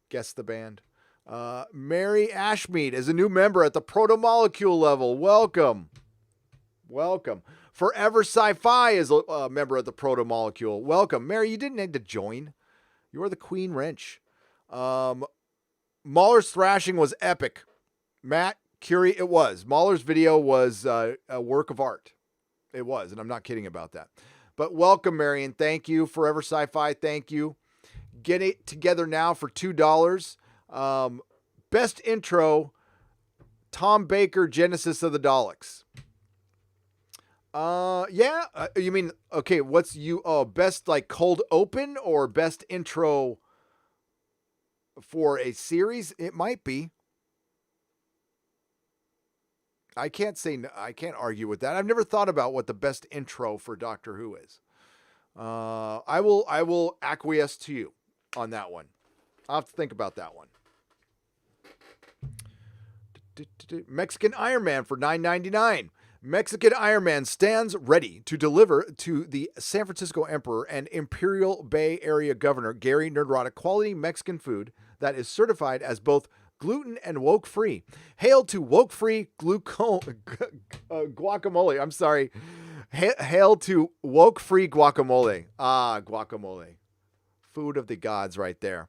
Guess the band. Mary Ashmead is a new member at the Proto-Molecule level. Welcome. Welcome. Forever Sci-Fi is a member of the Proto-Molecule. Welcome. Mary, you didn't need to join. You are the Queen Wrench. Mahler's thrashing was epic. Matt Curie, it was. Mahler's video was a work of art. It was, and I'm not kidding about that. But welcome, Marion. Thank you. Forever Sci-Fi, thank you. Get it together now for $2. Best intro, Tom Baker, Genesis of the Daleks. You mean, okay, what's best like cold open or best intro for a series? It might be. I can't argue with that. I've never thought about what the best intro for Doctor Who is. I will acquiesce to you on that one. I'll have to think about that one. Mexican Iron Man for $9.99. Mexican Iron Man stands ready to deliver to the San Francisco Emperor and Imperial Bay Area Governor Gary Nerdrotic quality Mexican food that is certified as both gluten and woke-free. Hail to woke-free guacamole. I'm sorry. Hail to woke-free guacamole. Guacamole. Food of the gods right there.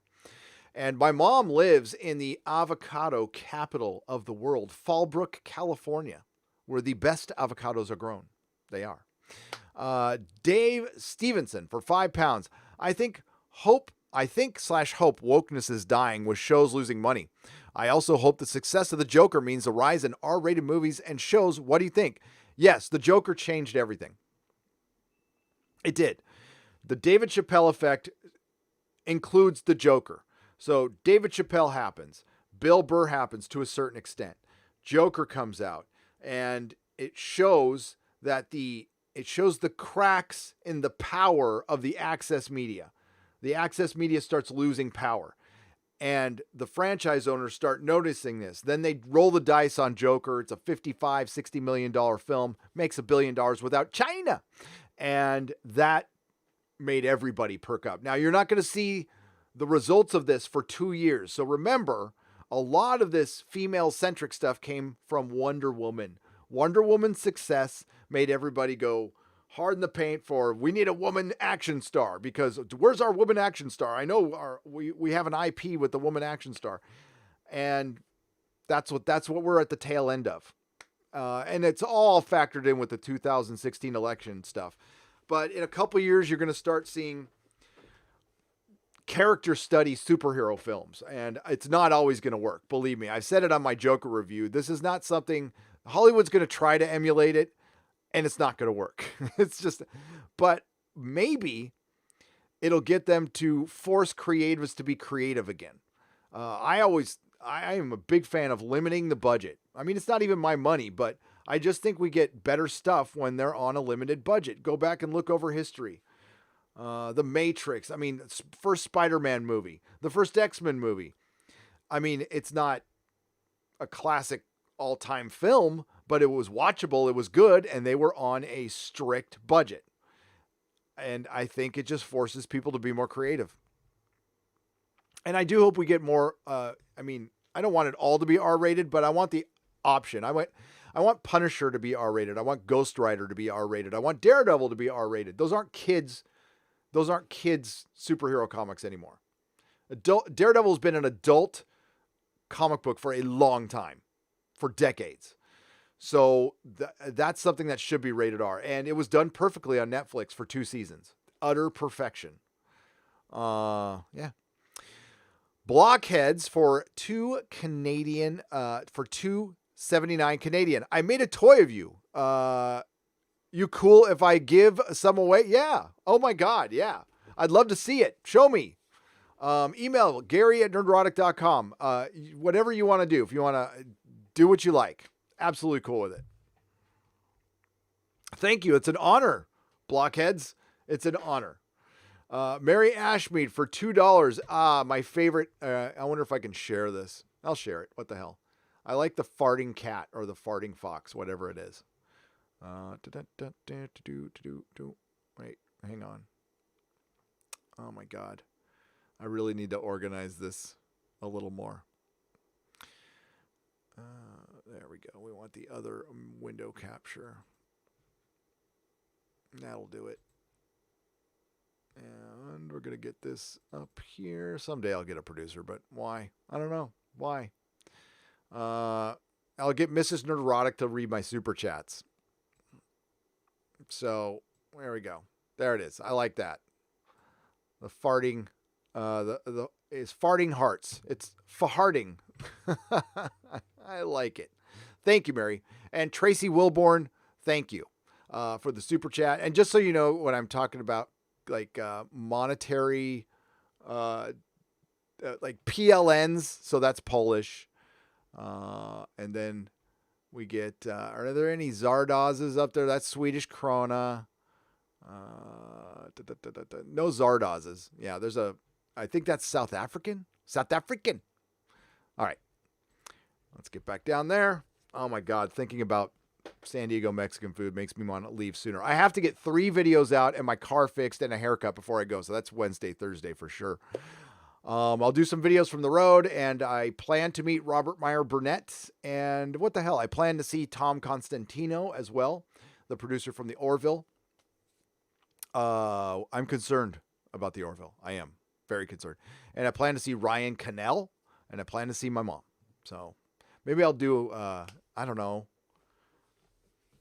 And my mom lives in the avocado capital of the world, Fallbrook, California, where the best avocados are grown. They are. Dave Stevenson for £5. I think hope wokeness is dying with shows losing money. I also hope the success of The Joker means a rise in R-rated movies and shows. What do you think? Yes, The Joker changed everything. It did. The David Chappelle effect includes The Joker. So David Chappelle happens. Bill Burr happens to a certain extent. Joker comes out. And it shows the cracks in the power of the access media. The access media starts losing power. And the franchise owners start noticing this. Then they roll the dice on Joker. It's a $55-60 million film. Makes $1 billion without China. And that made everybody perk up. Now, you're not going to see the results of this for 2 years. So remember, a lot of this female-centric stuff came from Wonder Woman. Wonder Woman's success made everybody go hard in the paint for, we need a woman action star, because where's our woman action star? I know we have an IP with the woman action star. And that's what we're at the tail end of. And it's all factored in with the 2016 election stuff. But in a couple years, you're going to start seeing character study superhero films, and it's not always going to work. Believe me, I said it on my Joker review. This is not something Hollywood's going to try to emulate it, and it's not going to work. It's just, but maybe it'll get them to force creatives to be creative again. I am a big fan of limiting the budget. I mean, it's not even my money, but I just think we get better stuff when they're on a limited budget. Go back and look over history. The Matrix. I mean, first Spider-Man movie, the first X-Men movie. I mean, it's not a classic all-time film, but it was watchable. It was good, and they were on a strict budget. And I think it just forces people to be more creative. And I do hope we get more. I mean, I don't want it all to be R-rated, but I want the option. I want Punisher to be R-rated. I want Ghost Rider to be R-rated. I want Daredevil to be R-rated. Those aren't kids superhero comics anymore. Daredevil's been an adult comic book for a long time, for decades. So that's something that should be rated R. And it was done perfectly on Netflix for 2 seasons. Utter perfection. Yeah. Blockheads for $2.79 Canadian. I made a toy of you. You cool if I give some away? Yeah. Oh my God. Yeah. I'd love to see it. Show me. Email Gary@nerdrotic.com. Whatever you want to do. If you want to do what you like. Absolutely cool with it. Thank you. It's an honor, Blockheads. It's an honor. Mary Ashmead for $2. My favorite. I wonder if I can share this. I'll share it. What the hell? I like the farting cat or the farting fox, whatever it is. Wait, hang on. Oh my God. I really need to organize this a little more. There we go. We want the other window capture. That'll do it. And we're going to get this up here. Someday I'll get a producer, but why? I don't know. Why? I'll get Mrs. Nerdrotic to read my super chats. So there we go. There it is. I like that. The farting, it's farting hearts. It's farting. I like it. Thank you, Mary. And Tracy Wilborn, thank you for the super chat. And just so you know, when I'm talking about like monetary, like PLNs, so that's Polish. And then we get, are there any Zardazes up there? That's Swedish krona. No Zardazes. Yeah, I think that's South African. South African. All right. Let's get back down there. Oh my God. Thinking about San Diego Mexican food makes me want to leave sooner. I have to get 3 videos out and my car fixed and a haircut before I go. So that's Wednesday, Thursday for sure. I'll do some videos from the road, and I plan to meet Robert Meyer Burnett. And what the hell? I plan to see Tom Constantino as well, the producer from the Orville. I'm concerned about the Orville. I am very concerned. And I plan to see Ryan Cannell, and I plan to see my mom. So maybe I'll do, I don't know.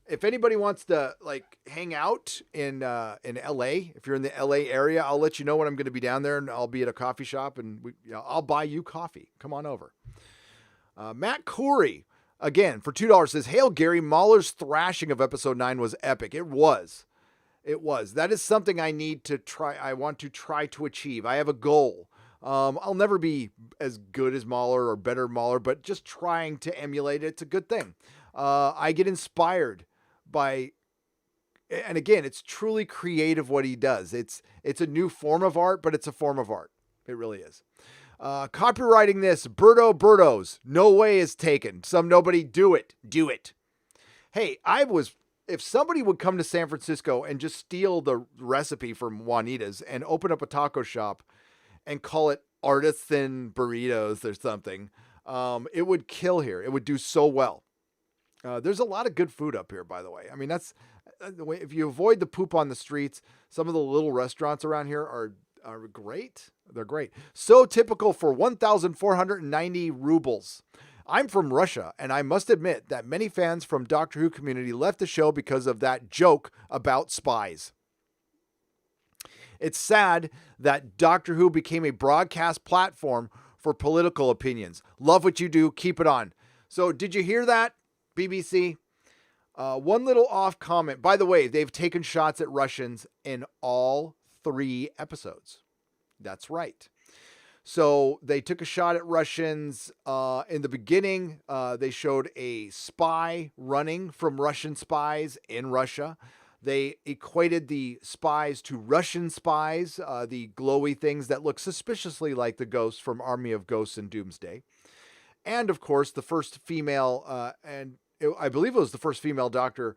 If anybody wants to like hang out in LA, if you're in the LA area, I'll let you know when I'm going to be down there, and I'll be at a coffee shop, and I'll buy you coffee. Come on over. Matt Corey, again, for $2 says, "Hail Gary, Mahler's thrashing of episode 9 was epic." It was. That is something I need to try. I want to try to achieve. I have a goal. I'll never be as good as Mahler or better Mahler, but just trying to emulate it, it's a good thing. I get inspired by, and again, it's truly creative what he does. It's a new form of art, but it's a form of art. It really is. Copywriting this, Berto's, no way is taken. Some nobody, do it. Hey, if somebody would come to San Francisco and just steal the recipe from Juanita's and open up a taco shop and call it Artisan Burritos or something, it would kill here. It would do so well. There's a lot of good food up here, by the way. I mean, that's the way. If you avoid the poop on the streets, some of the little restaurants around here are great. They're great. So typical for 1,490 rubles. I'm from Russia, and I must admit that many fans from Doctor Who community left the show because of that joke about spies. It's sad that Doctor Who became a broadcast platform for political opinions. Love what you do. Keep it on. So did you hear that, BBC? One little off comment. By the way, they've taken shots at Russians in all 3 episodes. That's right. So they took a shot at Russians. In the beginning, they showed a spy running from Russian spies in Russia. They equated the spies to Russian spies, the glowy things that look suspiciously like the ghosts from Army of Ghosts and Doomsday. And of course, the first female, I believe it was the first female doctor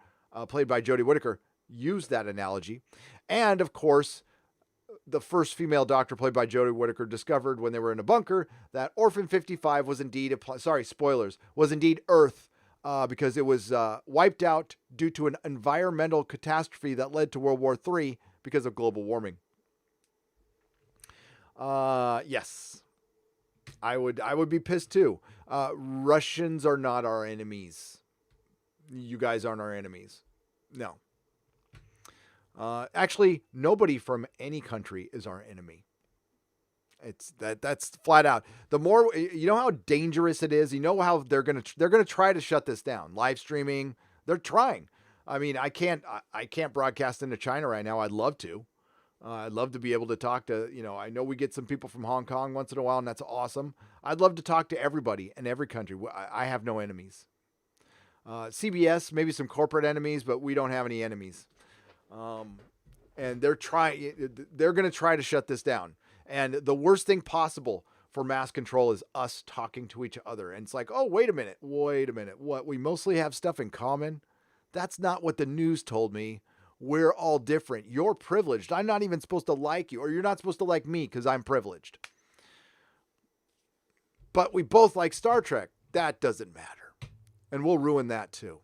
played by Jodie Whittaker, used that analogy. And of course, the first female doctor played by Jodie Whittaker discovered when they were in a bunker that Orphan 55 was indeed, spoilers, was indeed Earth because it was wiped out due to an environmental catastrophe that led to World War III because of global warming. Yes, I would be pissed too. Russians are not our enemies. You guys aren't our enemies. No. Actually, nobody from any country is our enemy. That's flat out. The more, you know how dangerous it is. You know how they're gonna try to shut this down. Live streaming, they're trying. I mean, I can't broadcast into China right now. I'd love to. I'd love to be able to talk to, I know we get some people from Hong Kong once in a while, and that's awesome. I'd love to talk to everybody in every country. I have no enemies. CBS, maybe some corporate enemies, but we don't have any enemies. And they're going to try to shut this down. And the worst thing possible for mass control is us talking to each other. And it's like, oh, wait a minute. What? We mostly have stuff in common. That's not what the news told me. We're all different. You're privileged. I'm not even supposed to like you, or you're not supposed to like me because I'm privileged. But we both like Star Trek. That doesn't matter. And we'll ruin that too.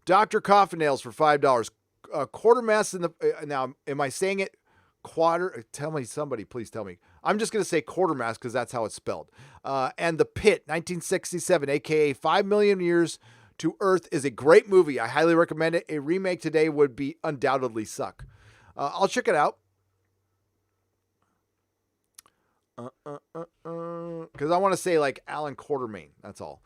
Dr. Coffin Nails for $5. Quartermass in the now, am I saying it quarter? Tell me, somebody, please tell me. I'm just going to say Quartermass because that's how it's spelled. And The Pit, 1967, aka 5 Million Years to Earth, is a great movie. I highly recommend it. A remake today would be undoubtedly suck. I'll check it out. Because I want to say like Alan Quartermain. That's all.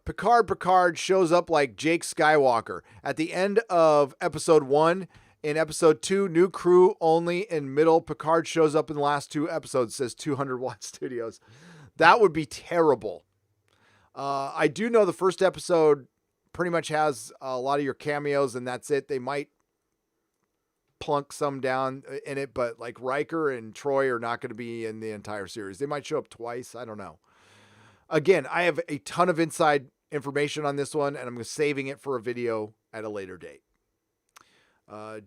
Picard shows up like Jake Skywalker at the end of episode 1. In episode 2, new crew only. In middle, Picard shows up in the last 2 episodes. Says 200 Watt Studios. That would be terrible. I do know the first episode pretty much has a lot of your cameos, and that's it. They might plunk some down in it, but like Riker and Troy are not going to be in the entire series. They might show up twice. I don't know. Again, I have a ton of inside information on this one, and I'm saving it for a video at a later date.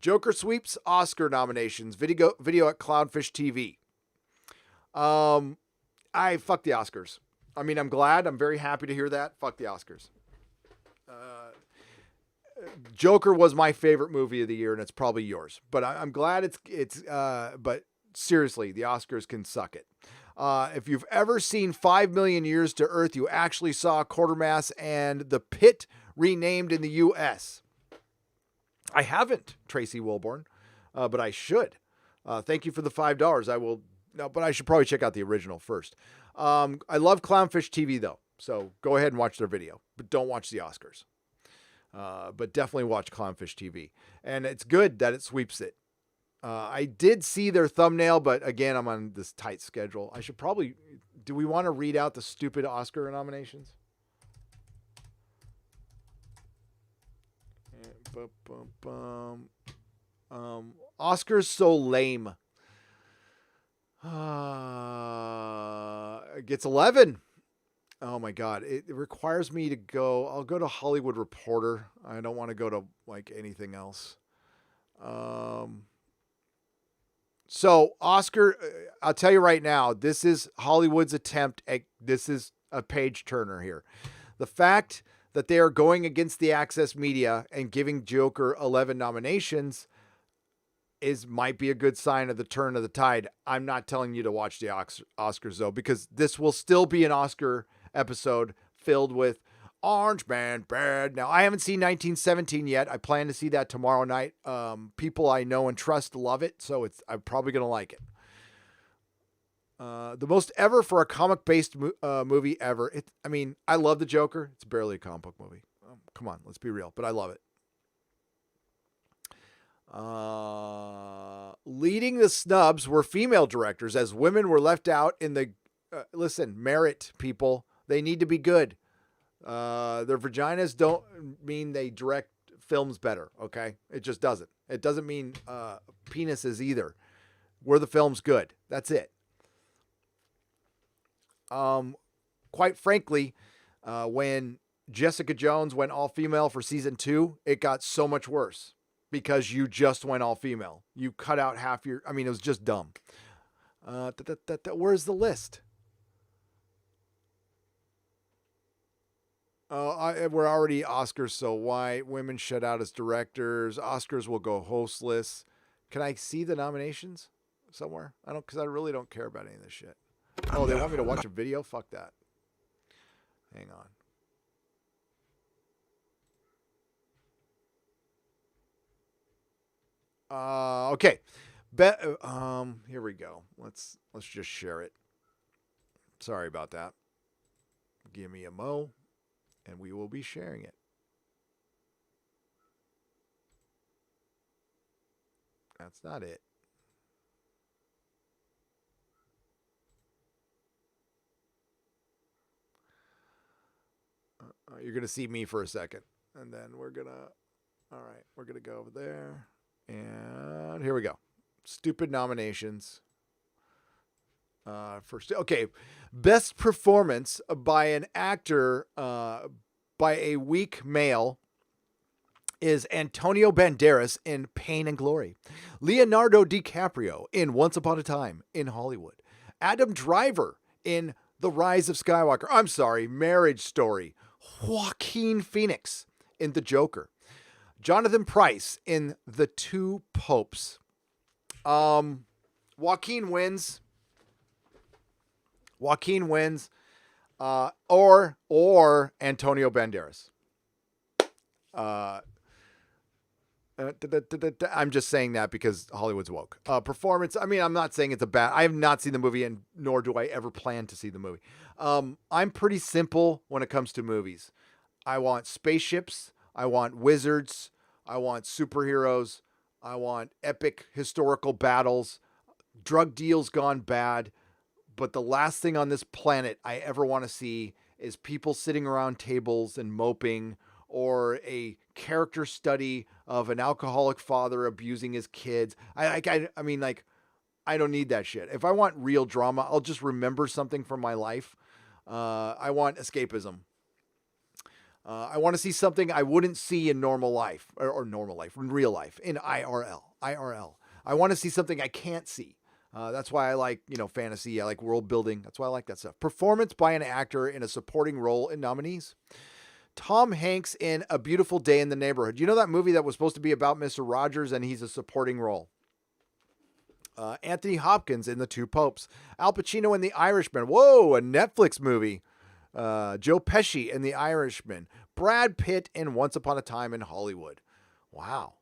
Joker sweeps Oscar nominations. Video at Clownfish TV. I fuck the Oscars. I mean, I'm glad. I'm very happy to hear that. Fuck the Oscars. Joker was my favorite movie of the year, and it's probably yours. But I'm glad but seriously, the Oscars can suck it. If you've ever seen 5 Million Years to Earth, you actually saw Quartermass and The Pit renamed in the U.S. I haven't, Tracy Wilborn, but I should. Thank you for the $5. I will. No, but I should probably check out the original first. I love Clownfish TV, though. So go ahead and watch their video, but don't watch the Oscars. But definitely watch Clownfish TV. And it's good that it sweeps it. I did see their thumbnail, but again, I'm on this tight schedule. I should probably... Do we want to read out the stupid Oscar nominations? Oscar's so lame. It gets 11. Oh my God. It requires me to go. I'll go to Hollywood Reporter. I don't want to go to like anything else. So Oscar, I'll tell you right now, this is Hollywood's attempt at, this is a page turner here. The fact that they are going against the access media and giving Joker 11 nominations might be a good sign of the turn of the tide. I'm not telling you to watch the Oscars though, because this will still be an Oscar episode filled with Orange Man bad. Now, I haven't seen 1917 yet. I plan to see that tomorrow night. People I know and trust love it, so I'm probably going to like it. The most ever for a comic-based movie ever. I love the Joker. It's barely a comic book movie. Come on, let's be real, but I love it. Leading the snubs were female directors, as women were left out in the listen, merit, people. They need to be good. Their vaginas don't mean they direct films better, okay? It just doesn't. It doesn't mean penises either. Were the films good? That's it. Quite frankly, when Jessica Jones went all female for season 2, it got so much worse because you just went all female. You cut out half your. I mean, it was just dumb. Where's the list? We're already Oscars, so why women shut out as directors? Oscars will go hostless. Can I see the nominations somewhere? I don't, because I really don't care about any of this shit. Oh, they want me to watch a video? Fuck that. Hang on. Okay. Here we go. Let's just share it. Sorry about that. Give me a mo, and we will be sharing it. That's not it. You're going to see me for a second. And then we're going to... All right. We're going to go over there. And here we go. Stupid nominations. First, okay. Best performance by an actor by a weak male is Antonio Banderas in Pain and Glory. Leonardo DiCaprio in Once Upon a Time in Hollywood. Adam Driver in The Rise of Skywalker. I'm sorry, Marriage Story. Joaquin Phoenix in The Joker. Jonathan Pryce in The Two Popes. Joaquin wins. Or Antonio Banderas. I'm just saying that because Hollywood's woke. Performance, I mean, I'm not saying it's a bad... I have not seen the movie, and nor do I ever plan to see the movie. I'm pretty simple when it comes to movies. I want spaceships. I want wizards. I want superheroes. I want epic historical battles. Drug deals gone bad. But the last thing on this planet I ever want to see is people sitting around tables and moping, or a character study of an alcoholic father abusing his kids. I mean, like, I don't need that shit. If I want real drama, I'll just remember something from my life. I want escapism. I want to see something I wouldn't see in normal life, or normal life, in real life, in IRL. I want to see something I can't see. That's why I like, fantasy. I like world building. That's why I like that stuff. Performance by an actor in a supporting role in nominees. Tom Hanks in A Beautiful Day in the Neighborhood. You know that movie that was supposed to be about Mr. Rogers, and he's a supporting role? Anthony Hopkins in The Two Popes. Al Pacino in The Irishman. Whoa, a Netflix movie. Joe Pesci in The Irishman. Brad Pitt in Once Upon a Time in Hollywood. Wow.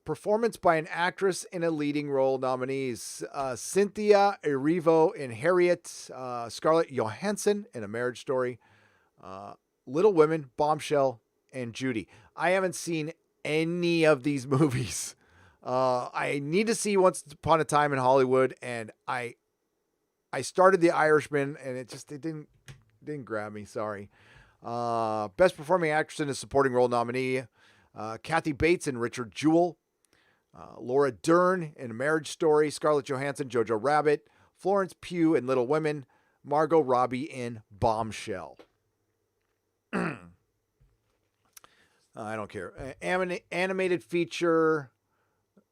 Performance by an actress in a leading role nominees. Cynthia Erivo in Harriet. Scarlett Johansson in A Marriage Story. Little Women, Bombshell, and Judy. I haven't seen any of these movies. I need to see Once Upon a Time in Hollywood, and I started The Irishman, and it didn't grab me. Sorry. Best Performing Actress in a Supporting Role nominee. Kathy Bates in Richard Jewell. Laura Dern in A Marriage Story. Scarlett Johansson, Jojo Rabbit. Florence Pugh in Little Women. Margot Robbie in Bombshell. I don't care. Animated feature.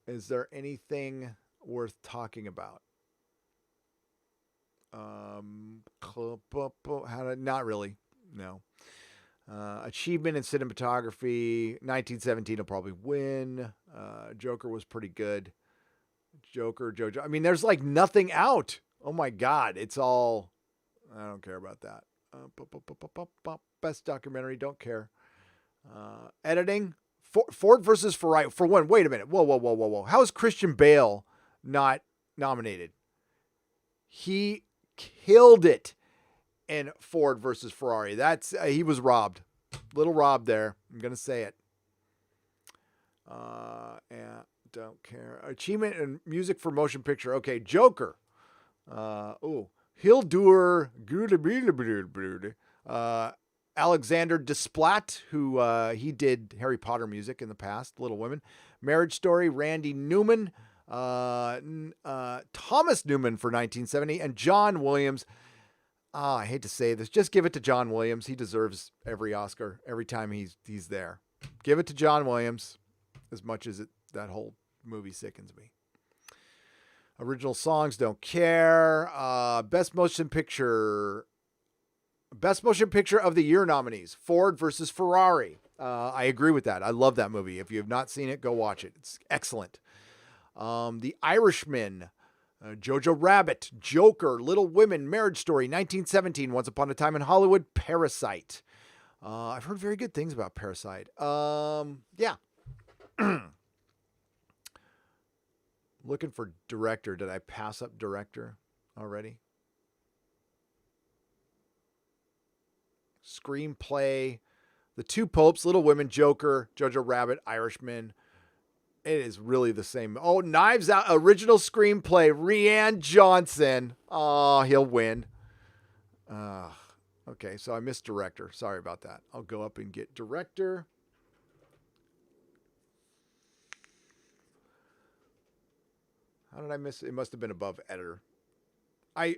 Is there anything worth talking about? Not really. No. Achievement in cinematography. 1917 will probably win. Joker was pretty good. Jojo. I mean, there's like nothing out. Oh my God. It's all... I don't care about that. Best documentary. Don't care. Editing. Ford versus Ferrari. For one, wait a minute. Whoa. How is Christian Bale not nominated? He killed it in Ford versus Ferrari. That's he was robbed. Little robbed there. I'm going to say it. And Don't care. Achievement in music for motion picture. Okay, Joker. Hildur Alexander Desplat, who he did Harry Potter music in the past, Little Women. Marriage Story, Randy Newman, Thomas Newman for 1970, and John Williams. I hate to say this. Just give it to John Williams. He deserves every Oscar every time he's there. Give it to John Williams, as much as that whole movie sickens me. Original songs, don't care. Best motion picture of the year nominees: Ford versus Ferrari. I agree with that. I love that movie. If you have not seen it, go watch it. It's excellent. The Irishman, Jojo Rabbit, Joker, Little Women, Marriage Story, 1917, Once Upon a Time in Hollywood, Parasite. I've heard very good things about Parasite. Yeah. Looking for director. Did I pass up director already? Screenplay, The Two Popes, Little Women, Joker, Jojo Rabbit, Irishman. It is really the same. Oh, Knives Out, original screenplay, Rian Johnson. Oh, he'll win. Okay, so I missed director. Sorry about that. I'll go up and get director. How did I miss it? It must have been above editor. I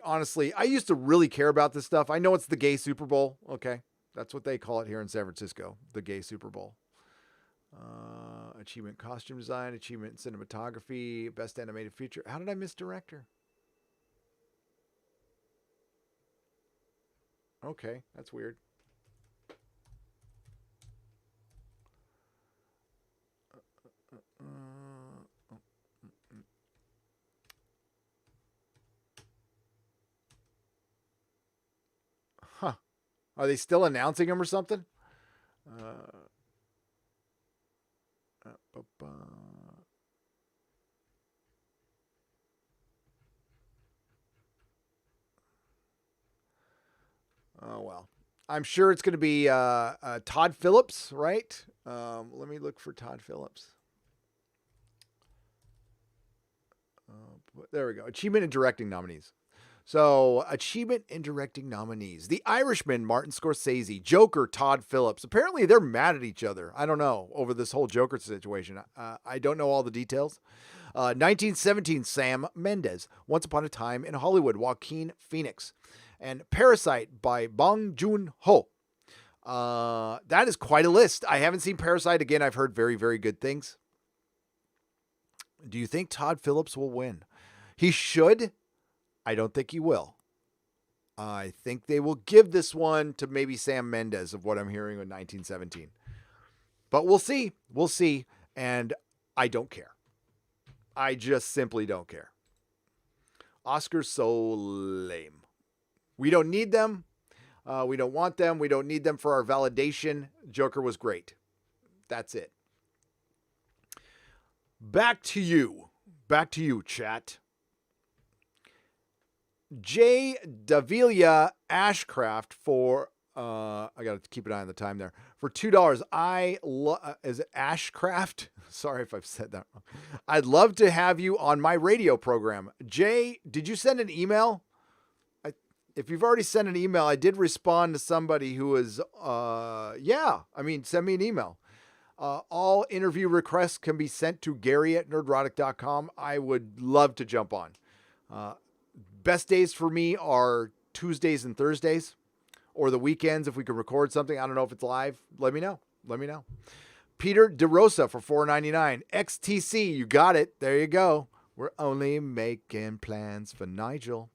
used to really care about this stuff. I know it's the gay Super Bowl. Okay. That's what they call it here in San Francisco. The gay Super Bowl. Achievement costume design, achievement cinematography, best animated feature. How did I miss director? Okay. That's weird. Huh. Are they still announcing him or something? Oh, well. I'm sure it's going to be Todd Phillips, right? Let me look for Todd Phillips. There we go. Achievement in directing nominees. So, achievement in directing nominees. The Irishman, Martin Scorsese. Joker, Todd Phillips. Apparently, they're mad at each other. I don't know, over this whole Joker situation. I don't know all the details. 1917, Sam Mendes. Once Upon a Time in Hollywood, Joaquin Phoenix. And Parasite by Bong Joon-ho. That is quite a list. I haven't seen Parasite. Again, I've heard very, very good things. Do you think Todd Phillips will win? He should. I don't think he will. I think they will give this one to maybe Sam Mendes, of what I'm hearing in 1917. But we'll see. We'll see. And I don't care. I just simply don't care. Oscars so lame. We don't need them. We don't want them. We don't need them for our validation. Joker was great. That's it. Back to you. Back to you, chat. J. Davila Ashcraft for, I got to keep an eye on the time there, for $2. Is it Ashcraft? Sorry if I've said that wrong. I'd love to have you on my radio program. Jay, did you send an email? If you've already sent an email, I did respond to somebody who was, send me an email. All interview requests can be sent to Gary@nerdrotic.com. I would love to jump on. Best days for me are Tuesdays and Thursdays, or the weekends if we can record something. I don't know if it's live. Let me know. Peter DeRosa for $4.99. XTC, you got it. There you go. We're only making plans for Nigel.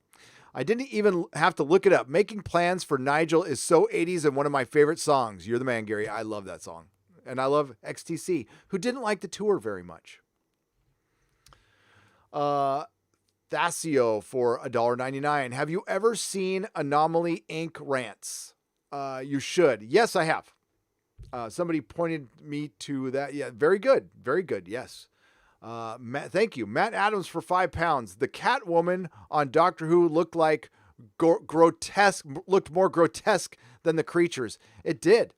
I didn't even have to look it up. Making Plans for Nigel is so 80s and one of my favorite songs. You're the man, Gary. I love that song. And I love XTC, who didn't like the tour very much. Thacio for $1.99. Have you ever seen Anomaly Inc. Rants? You should. Yes, I have. Somebody pointed me to that. Yeah, very good. Very good. Yes. Thank you. Matt Adams for £5. The Catwoman on Doctor Who looked like grotesque, looked more grotesque than the creatures. It did.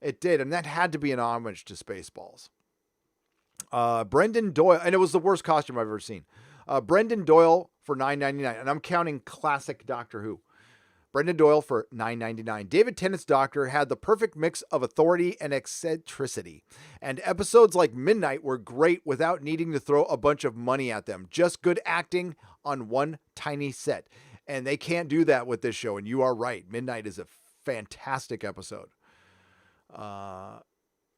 And that had to be an homage to Spaceballs. Brendan Doyle, and it was the worst costume I've ever seen. Brendan Doyle for $9.99, and I'm counting classic Doctor Who. Brendan Doyle for $9.99. David Tennant's Doctor had the perfect mix of authority and eccentricity, and episodes like Midnight were great without needing to throw a bunch of money at them. Just good acting on one tiny set, and they can't do that with this show, and you are right. Midnight is a fantastic episode.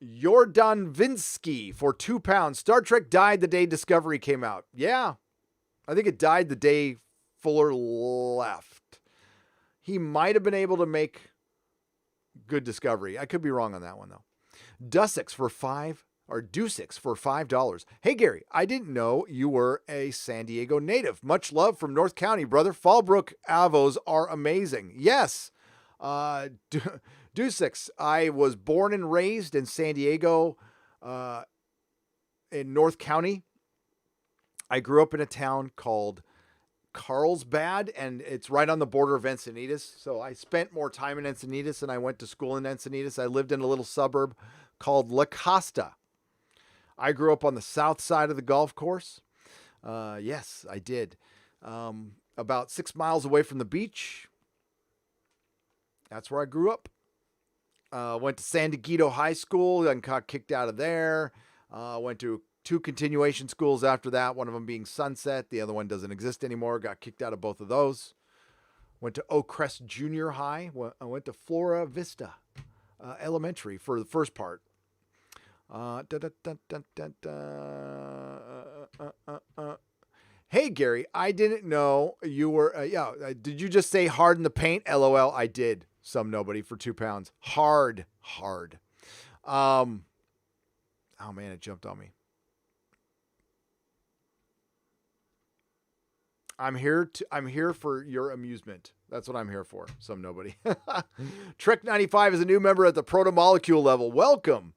Jordan Vinsky for £2. Star Trek died the day Discovery came out. Yeah, I think it died the day Fuller left. He might have been able to make good Discovery. I could be wrong on that one though. Dusix for $5. Hey Gary, I didn't know you were a San Diego native. Much love from North County, brother. Fallbrook Avos are amazing. Yes. Dusix, I was born and raised in San Diego, in North County. I grew up in a town called Carlsbad, and it's right on the border of Encinitas. So I spent more time in Encinitas, and I went to school in Encinitas. I lived in a little suburb called La Costa. I grew up on the south side of the golf course. Yes, I did. About 6 miles away from the beach. That's where I grew up. Went to San Diego High School and got kicked out of there. Went to 2 continuation schools after that, one of them being Sunset. The other one doesn't exist anymore. Got kicked out of both of those. Went to Oak Crest Junior High. I went to Flora Vista Elementary for the first part. Hey, Gary, I didn't know you were... did you just say hard in the paint? LOL, I did. Some nobody for £2. Hard. Oh, man, it jumped on me. I'm here for your amusement. That's what I'm here for. Some nobody. Trek 95 is a new member at the proto-molecule level. Welcome.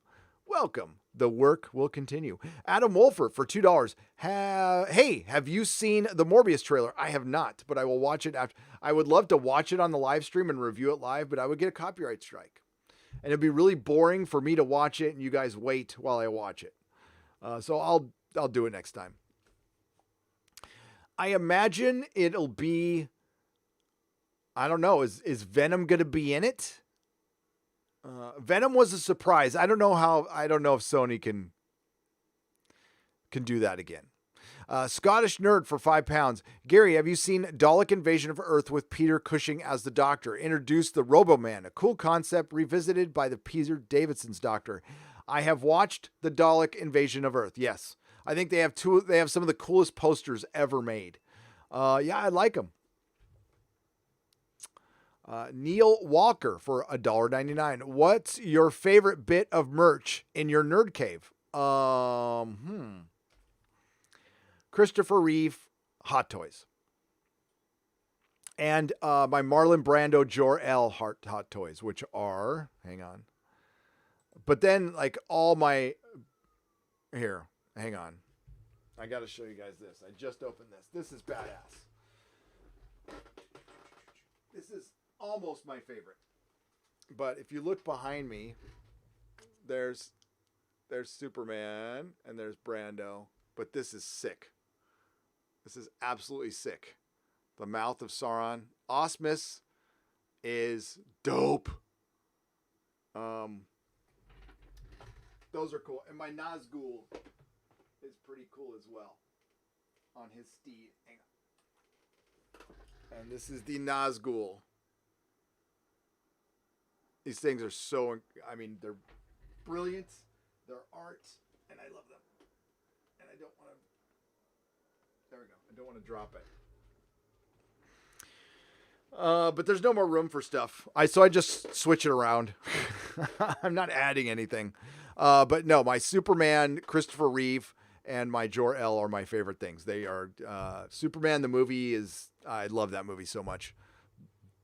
The work will continue. Adam Wolfer for $2. Hey, have you seen the Morbius trailer? I have not, but I will watch it after. I would love to watch it on the live stream and review it live, but I would get a copyright strike. And it'd be really boring for me to watch it and you guys wait while I watch it. So I'll do it next time. I imagine it'll be, I don't know, is Venom going to be in it? Venom was a surprise. I don't know if Sony can do that again. Scottish Nerd for £5. Gary, have you seen Dalek Invasion of Earth with Peter Cushing as the Doctor? Introduced the Robo-Man, a cool concept revisited by the Peter Davidson's Doctor. I have watched the Dalek Invasion of Earth. Yes. I think they have some of the coolest posters ever made. Yeah, I like them. Neil Walker for $1.99. What's your favorite bit of merch in your nerd cave? Christopher Reeve Hot Toys. And my Marlon Brando Jor-El Hot Toys, which are, hang on. But then like all my, here, hang on. I got to show you guys this. I just opened this. This is badass. This is almost my favorite. But if you look behind me, there's Superman and there's Brando. But this is sick. This is absolutely sick. The Mouth of Sauron. Osmus is dope. Those are cool. And my Nazgul is pretty cool as well. On his steed. Hang on. And this is the Nazgul. These things are so, I mean, they're brilliant. They're art. And I love them. And I don't want to, there we go. I don't want to drop it. But there's no more room for stuff. So I just switch it around. I'm not adding anything. But no, my Superman, Christopher Reeve, and my Jor-El are my favorite things. They are, Superman, the movie is, I love that movie so much.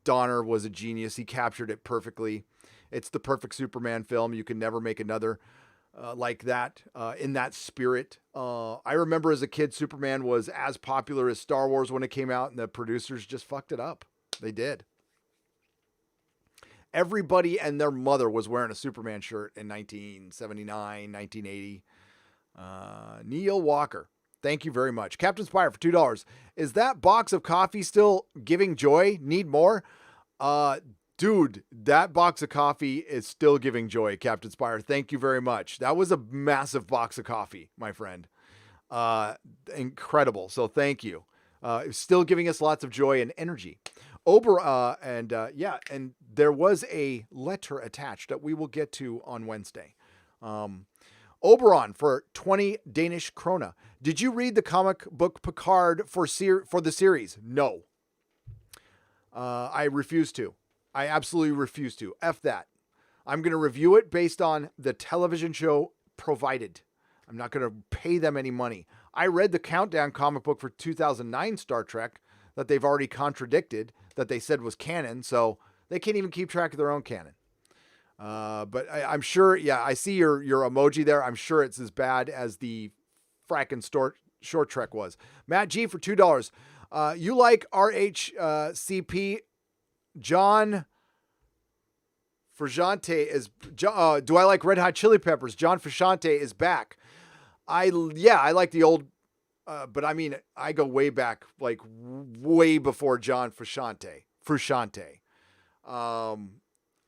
Donner was a genius. He captured it perfectly. It's the perfect Superman film. You can never make another like that, in that spirit. I remember as a kid, Superman was as popular as Star Wars when it came out, and the producers just fucked it up. They did. Everybody and their mother was wearing a Superman shirt in 1979, 1980. Neil Walker, thank you very much. Captain Spire for $2. Is that box of coffee still giving joy? Need more? Dude, that box of coffee is still giving joy, Captain Spire. Thank you very much. That was a massive box of coffee, my friend. Incredible. So thank you. It's still giving us lots of joy and energy. And there was a letter attached that we will get to on Wednesday. Oberon for 20 Danish krona. Did you read the comic book Picard for the series? No. I refuse to. I absolutely refuse to. F that. I'm going to review it based on the television show provided. I'm not going to pay them any money. I read the Countdown comic book for 2009 Star Trek that they've already contradicted, that they said was canon, so they can't even keep track of their own canon. But I'm sure, yeah, I see your emoji there. I'm sure it's as bad as the frackin' short trek was. Matt G for $2. You like RHCP John Frusciante is, do I like Red Hot Chili Peppers? John Frusciante is back. I like the old, but I mean, I go way back, like way before John Frusciante.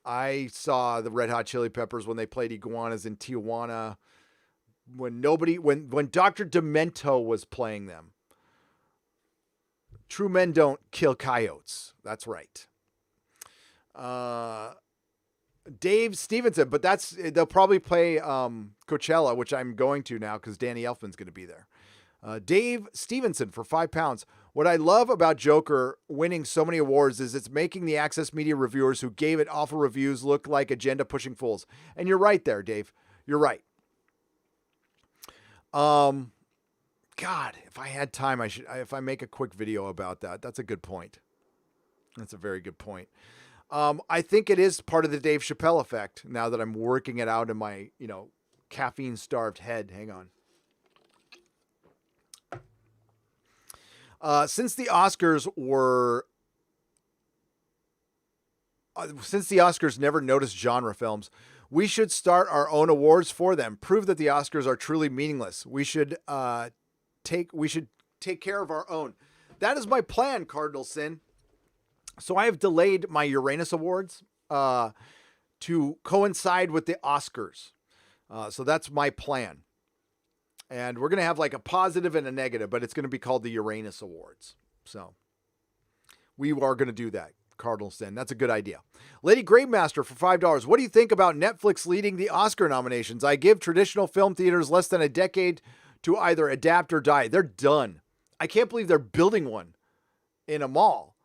I saw the Red Hot Chili Peppers when they played Iguanas in Tijuana, when Dr. Demento was playing them. True men don't kill coyotes. That's right. Dave Stevenson, but they'll probably play Coachella, which I'm going to now because Danny Elfman's going to be there. Dave Stevenson for £5. What I love about Joker winning so many awards is it's making the Access Media reviewers who gave it awful reviews look like agenda-pushing fools. And you're right there, Dave. You're right. God, if I had time, if I make a quick video about that. That's a good point. That's a very good point. I think it is part of the Dave Chappelle effect now that I'm working it out in my, caffeine-starved head. Hang on. Since the Oscars never noticed genre films, we should start our own awards for them. Prove that the Oscars are truly meaningless. We should take care of our own. That is my plan, Cardinal Sin. So I have delayed my Uranus Awards to coincide with the Oscars. So that's my plan. And we're going to have like a positive and a negative, but it's going to be called the Uranus Awards. So we are going to do that, Cardinal Sin. That's a good idea. Lady Gravemaster for $5. What do you think about Netflix leading the Oscar nominations? I give traditional film theaters less than a decade to either adapt or die. They're done. I can't believe they're building one in a mall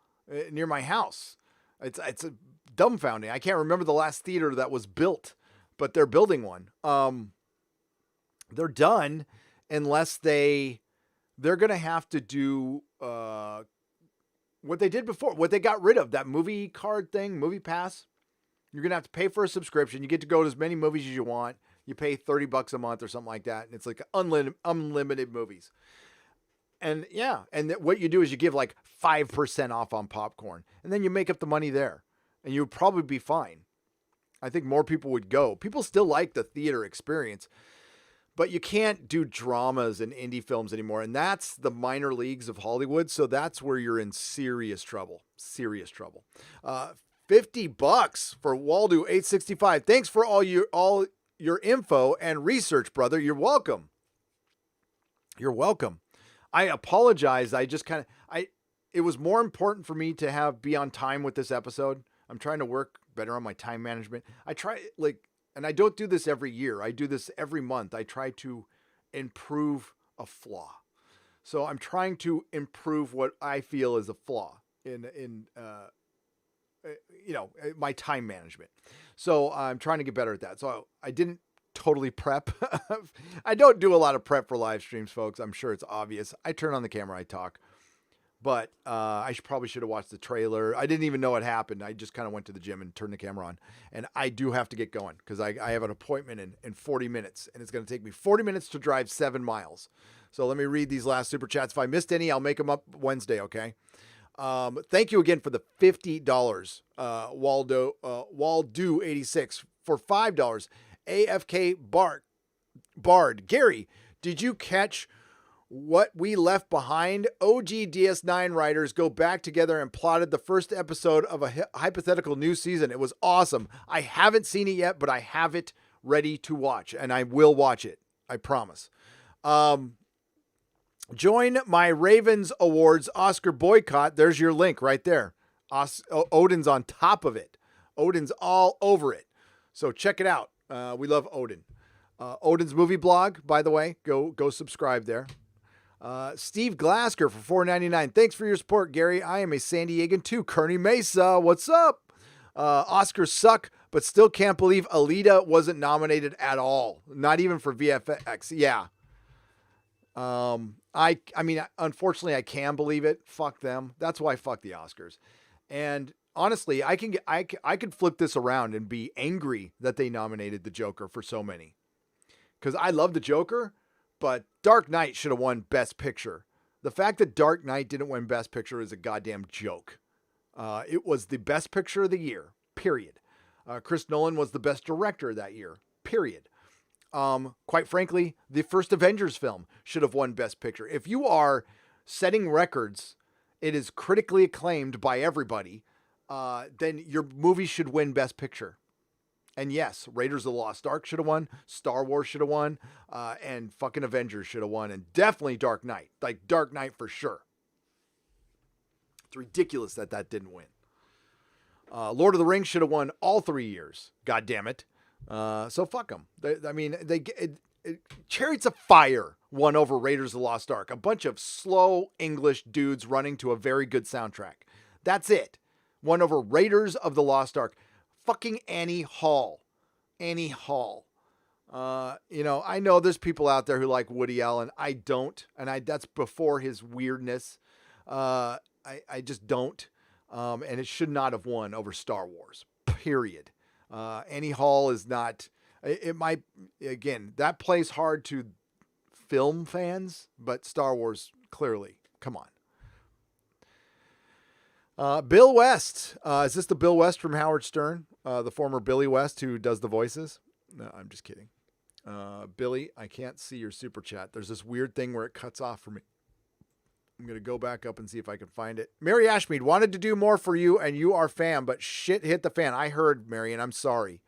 near my house. It's dumbfounding. I can't remember the last theater that was built, but they're building one. They're done unless they're going to have to do what they did before, what they got rid of, that movie card thing, Movie Pass. You're going to have to pay for a subscription. You get to go to as many movies as you want. You pay $30 a month or something like that. And it's like unlimited movies. And yeah, and what you do is you give like 5% off on popcorn and then you make up the money there and you would probably be fine. I think more people would go. People still like the theater experience. But you can't do dramas and indie films anymore. And that's the minor leagues of Hollywood. So that's where you're in serious trouble. Serious trouble. $50 for Waldo 865. Thanks for all your info and research, brother. You're welcome. You're welcome. I apologize. I just it was more important for me to be on time with this episode. I'm trying to work better on my time management. And I don't do this every year. I do this every month. I try to improve a flaw. So I'm trying to improve what I feel is a flaw in my time management. So I'm trying to get better at that. So I didn't totally prep. I don't do a lot of prep for live streams, folks. I'm sure it's obvious. I turn on the camera, I talk. But I probably should have watched the trailer. I didn't even know what happened. I just kind of went to the gym and turned the camera on. And I do have to get going because I have an appointment in 40 minutes. And it's going to take me 40 minutes to drive 7 miles. So let me read these last super chats. If I missed any, I'll make them up Wednesday, okay? Thank you again for the $50. Waldo86 for $5. AFK Bard. Gary, Did you catch what we left behind? OG DS9 writers go back together and plotted the first episode of a hypothetical new season. It was awesome. I haven't seen it yet, but I have it ready to watch, and I will watch it. I promise. Join my Ravens Awards Oscar boycott. There's your link right there. Odin's on top of it. Odin's all over it. So check it out. We love Odin. Odin's movie blog, by the way, go subscribe there. Steve Glasker for $4.99. Thanks for your support, Gary. I am a San Diegan too. Kearney Mesa, what's up? Oscars suck, but still can't believe Alita wasn't nominated at all. Not even for VFX. Yeah. I mean, unfortunately, I can believe it. Fuck them. That's why fuck the Oscars. And honestly, I could flip this around and be angry that they nominated the Joker for so many. Because I love the Joker, but Dark Knight should have won Best Picture. The fact that Dark Knight didn't win Best Picture is a goddamn joke. It was the best picture of the year, period. Chris Nolan was the best director that year, period. Quite frankly, the first Avengers film should have won Best Picture. If you are setting records, it is critically acclaimed by everybody, then your movie should win Best Picture. And yes, Raiders of the Lost Ark should have won, Star Wars should have won, and fucking Avengers should have won, and definitely Dark Knight. Like, Dark Knight for sure. It's ridiculous that didn't win. Lord of the Rings should have won all 3 years. God damn it. So fuck them. Chariots of Fire won over Raiders of the Lost Ark. A bunch of slow English dudes running to a very good soundtrack. That's it. Won over Raiders of the Lost Ark. Fucking Annie Hall. Annie Hall. I know there's people out there who like Woody Allen. I don't. And that's before his weirdness. I just don't. And it should not have won over Star Wars. Period. Annie Hall is not, it might, again, that plays hard to film fans, but Star Wars, clearly, come on. Bill West. Is this the Bill West from Howard Stern? The former Billy West who does the voices? No, I'm just kidding. Billy, I can't see your super chat. There's this weird thing where it cuts off for me. I'm going to go back up and see if I can find it. Mary Ashmead wanted to do more for you, and you are fan, but shit hit the fan. I heard, Mary, and I'm sorry.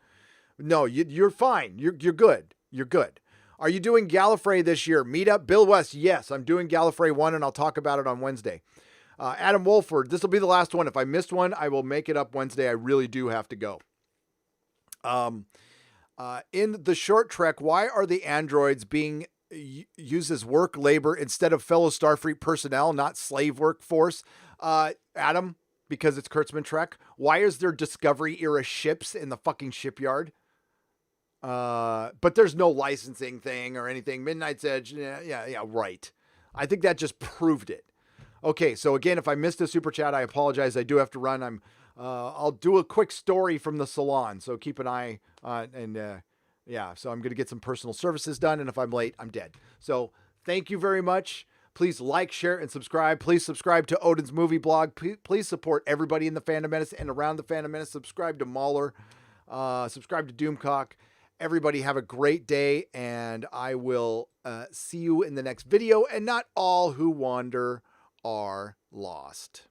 No, you're fine. You're good. You're good. Are you doing Gallifrey this year? Meetup? Bill West, yes. I'm doing Gallifrey 1, and I'll talk about it on Wednesday. Adam Wolford, this will be the last one. If I missed one, I will make it up Wednesday. I really do have to go. In the short trek, why are the androids being uses work labor instead of fellow Starfleet personnel, not slave workforce? Adam, because it's Kurtzman Trek. Why is there Discovery era ships in the fucking shipyard? But there's no licensing thing or anything. Midnight's Edge. Yeah, right. I think that just proved it. Okay. So again, if I missed a super chat, I apologize. I do have to run. I'll do a quick story from the salon. So keep an eye on, yeah, so I'm going to get some personal services done, and if I'm late, I'm dead. So thank you very much. Please like, share, and subscribe. Please subscribe to Odin's movie blog. Please support everybody in the Phantom Menace and around the Phantom Menace. Subscribe to Mauler. Subscribe to Doomcock. Everybody have a great day, and I will see you in the next video. And not all who wander are lost.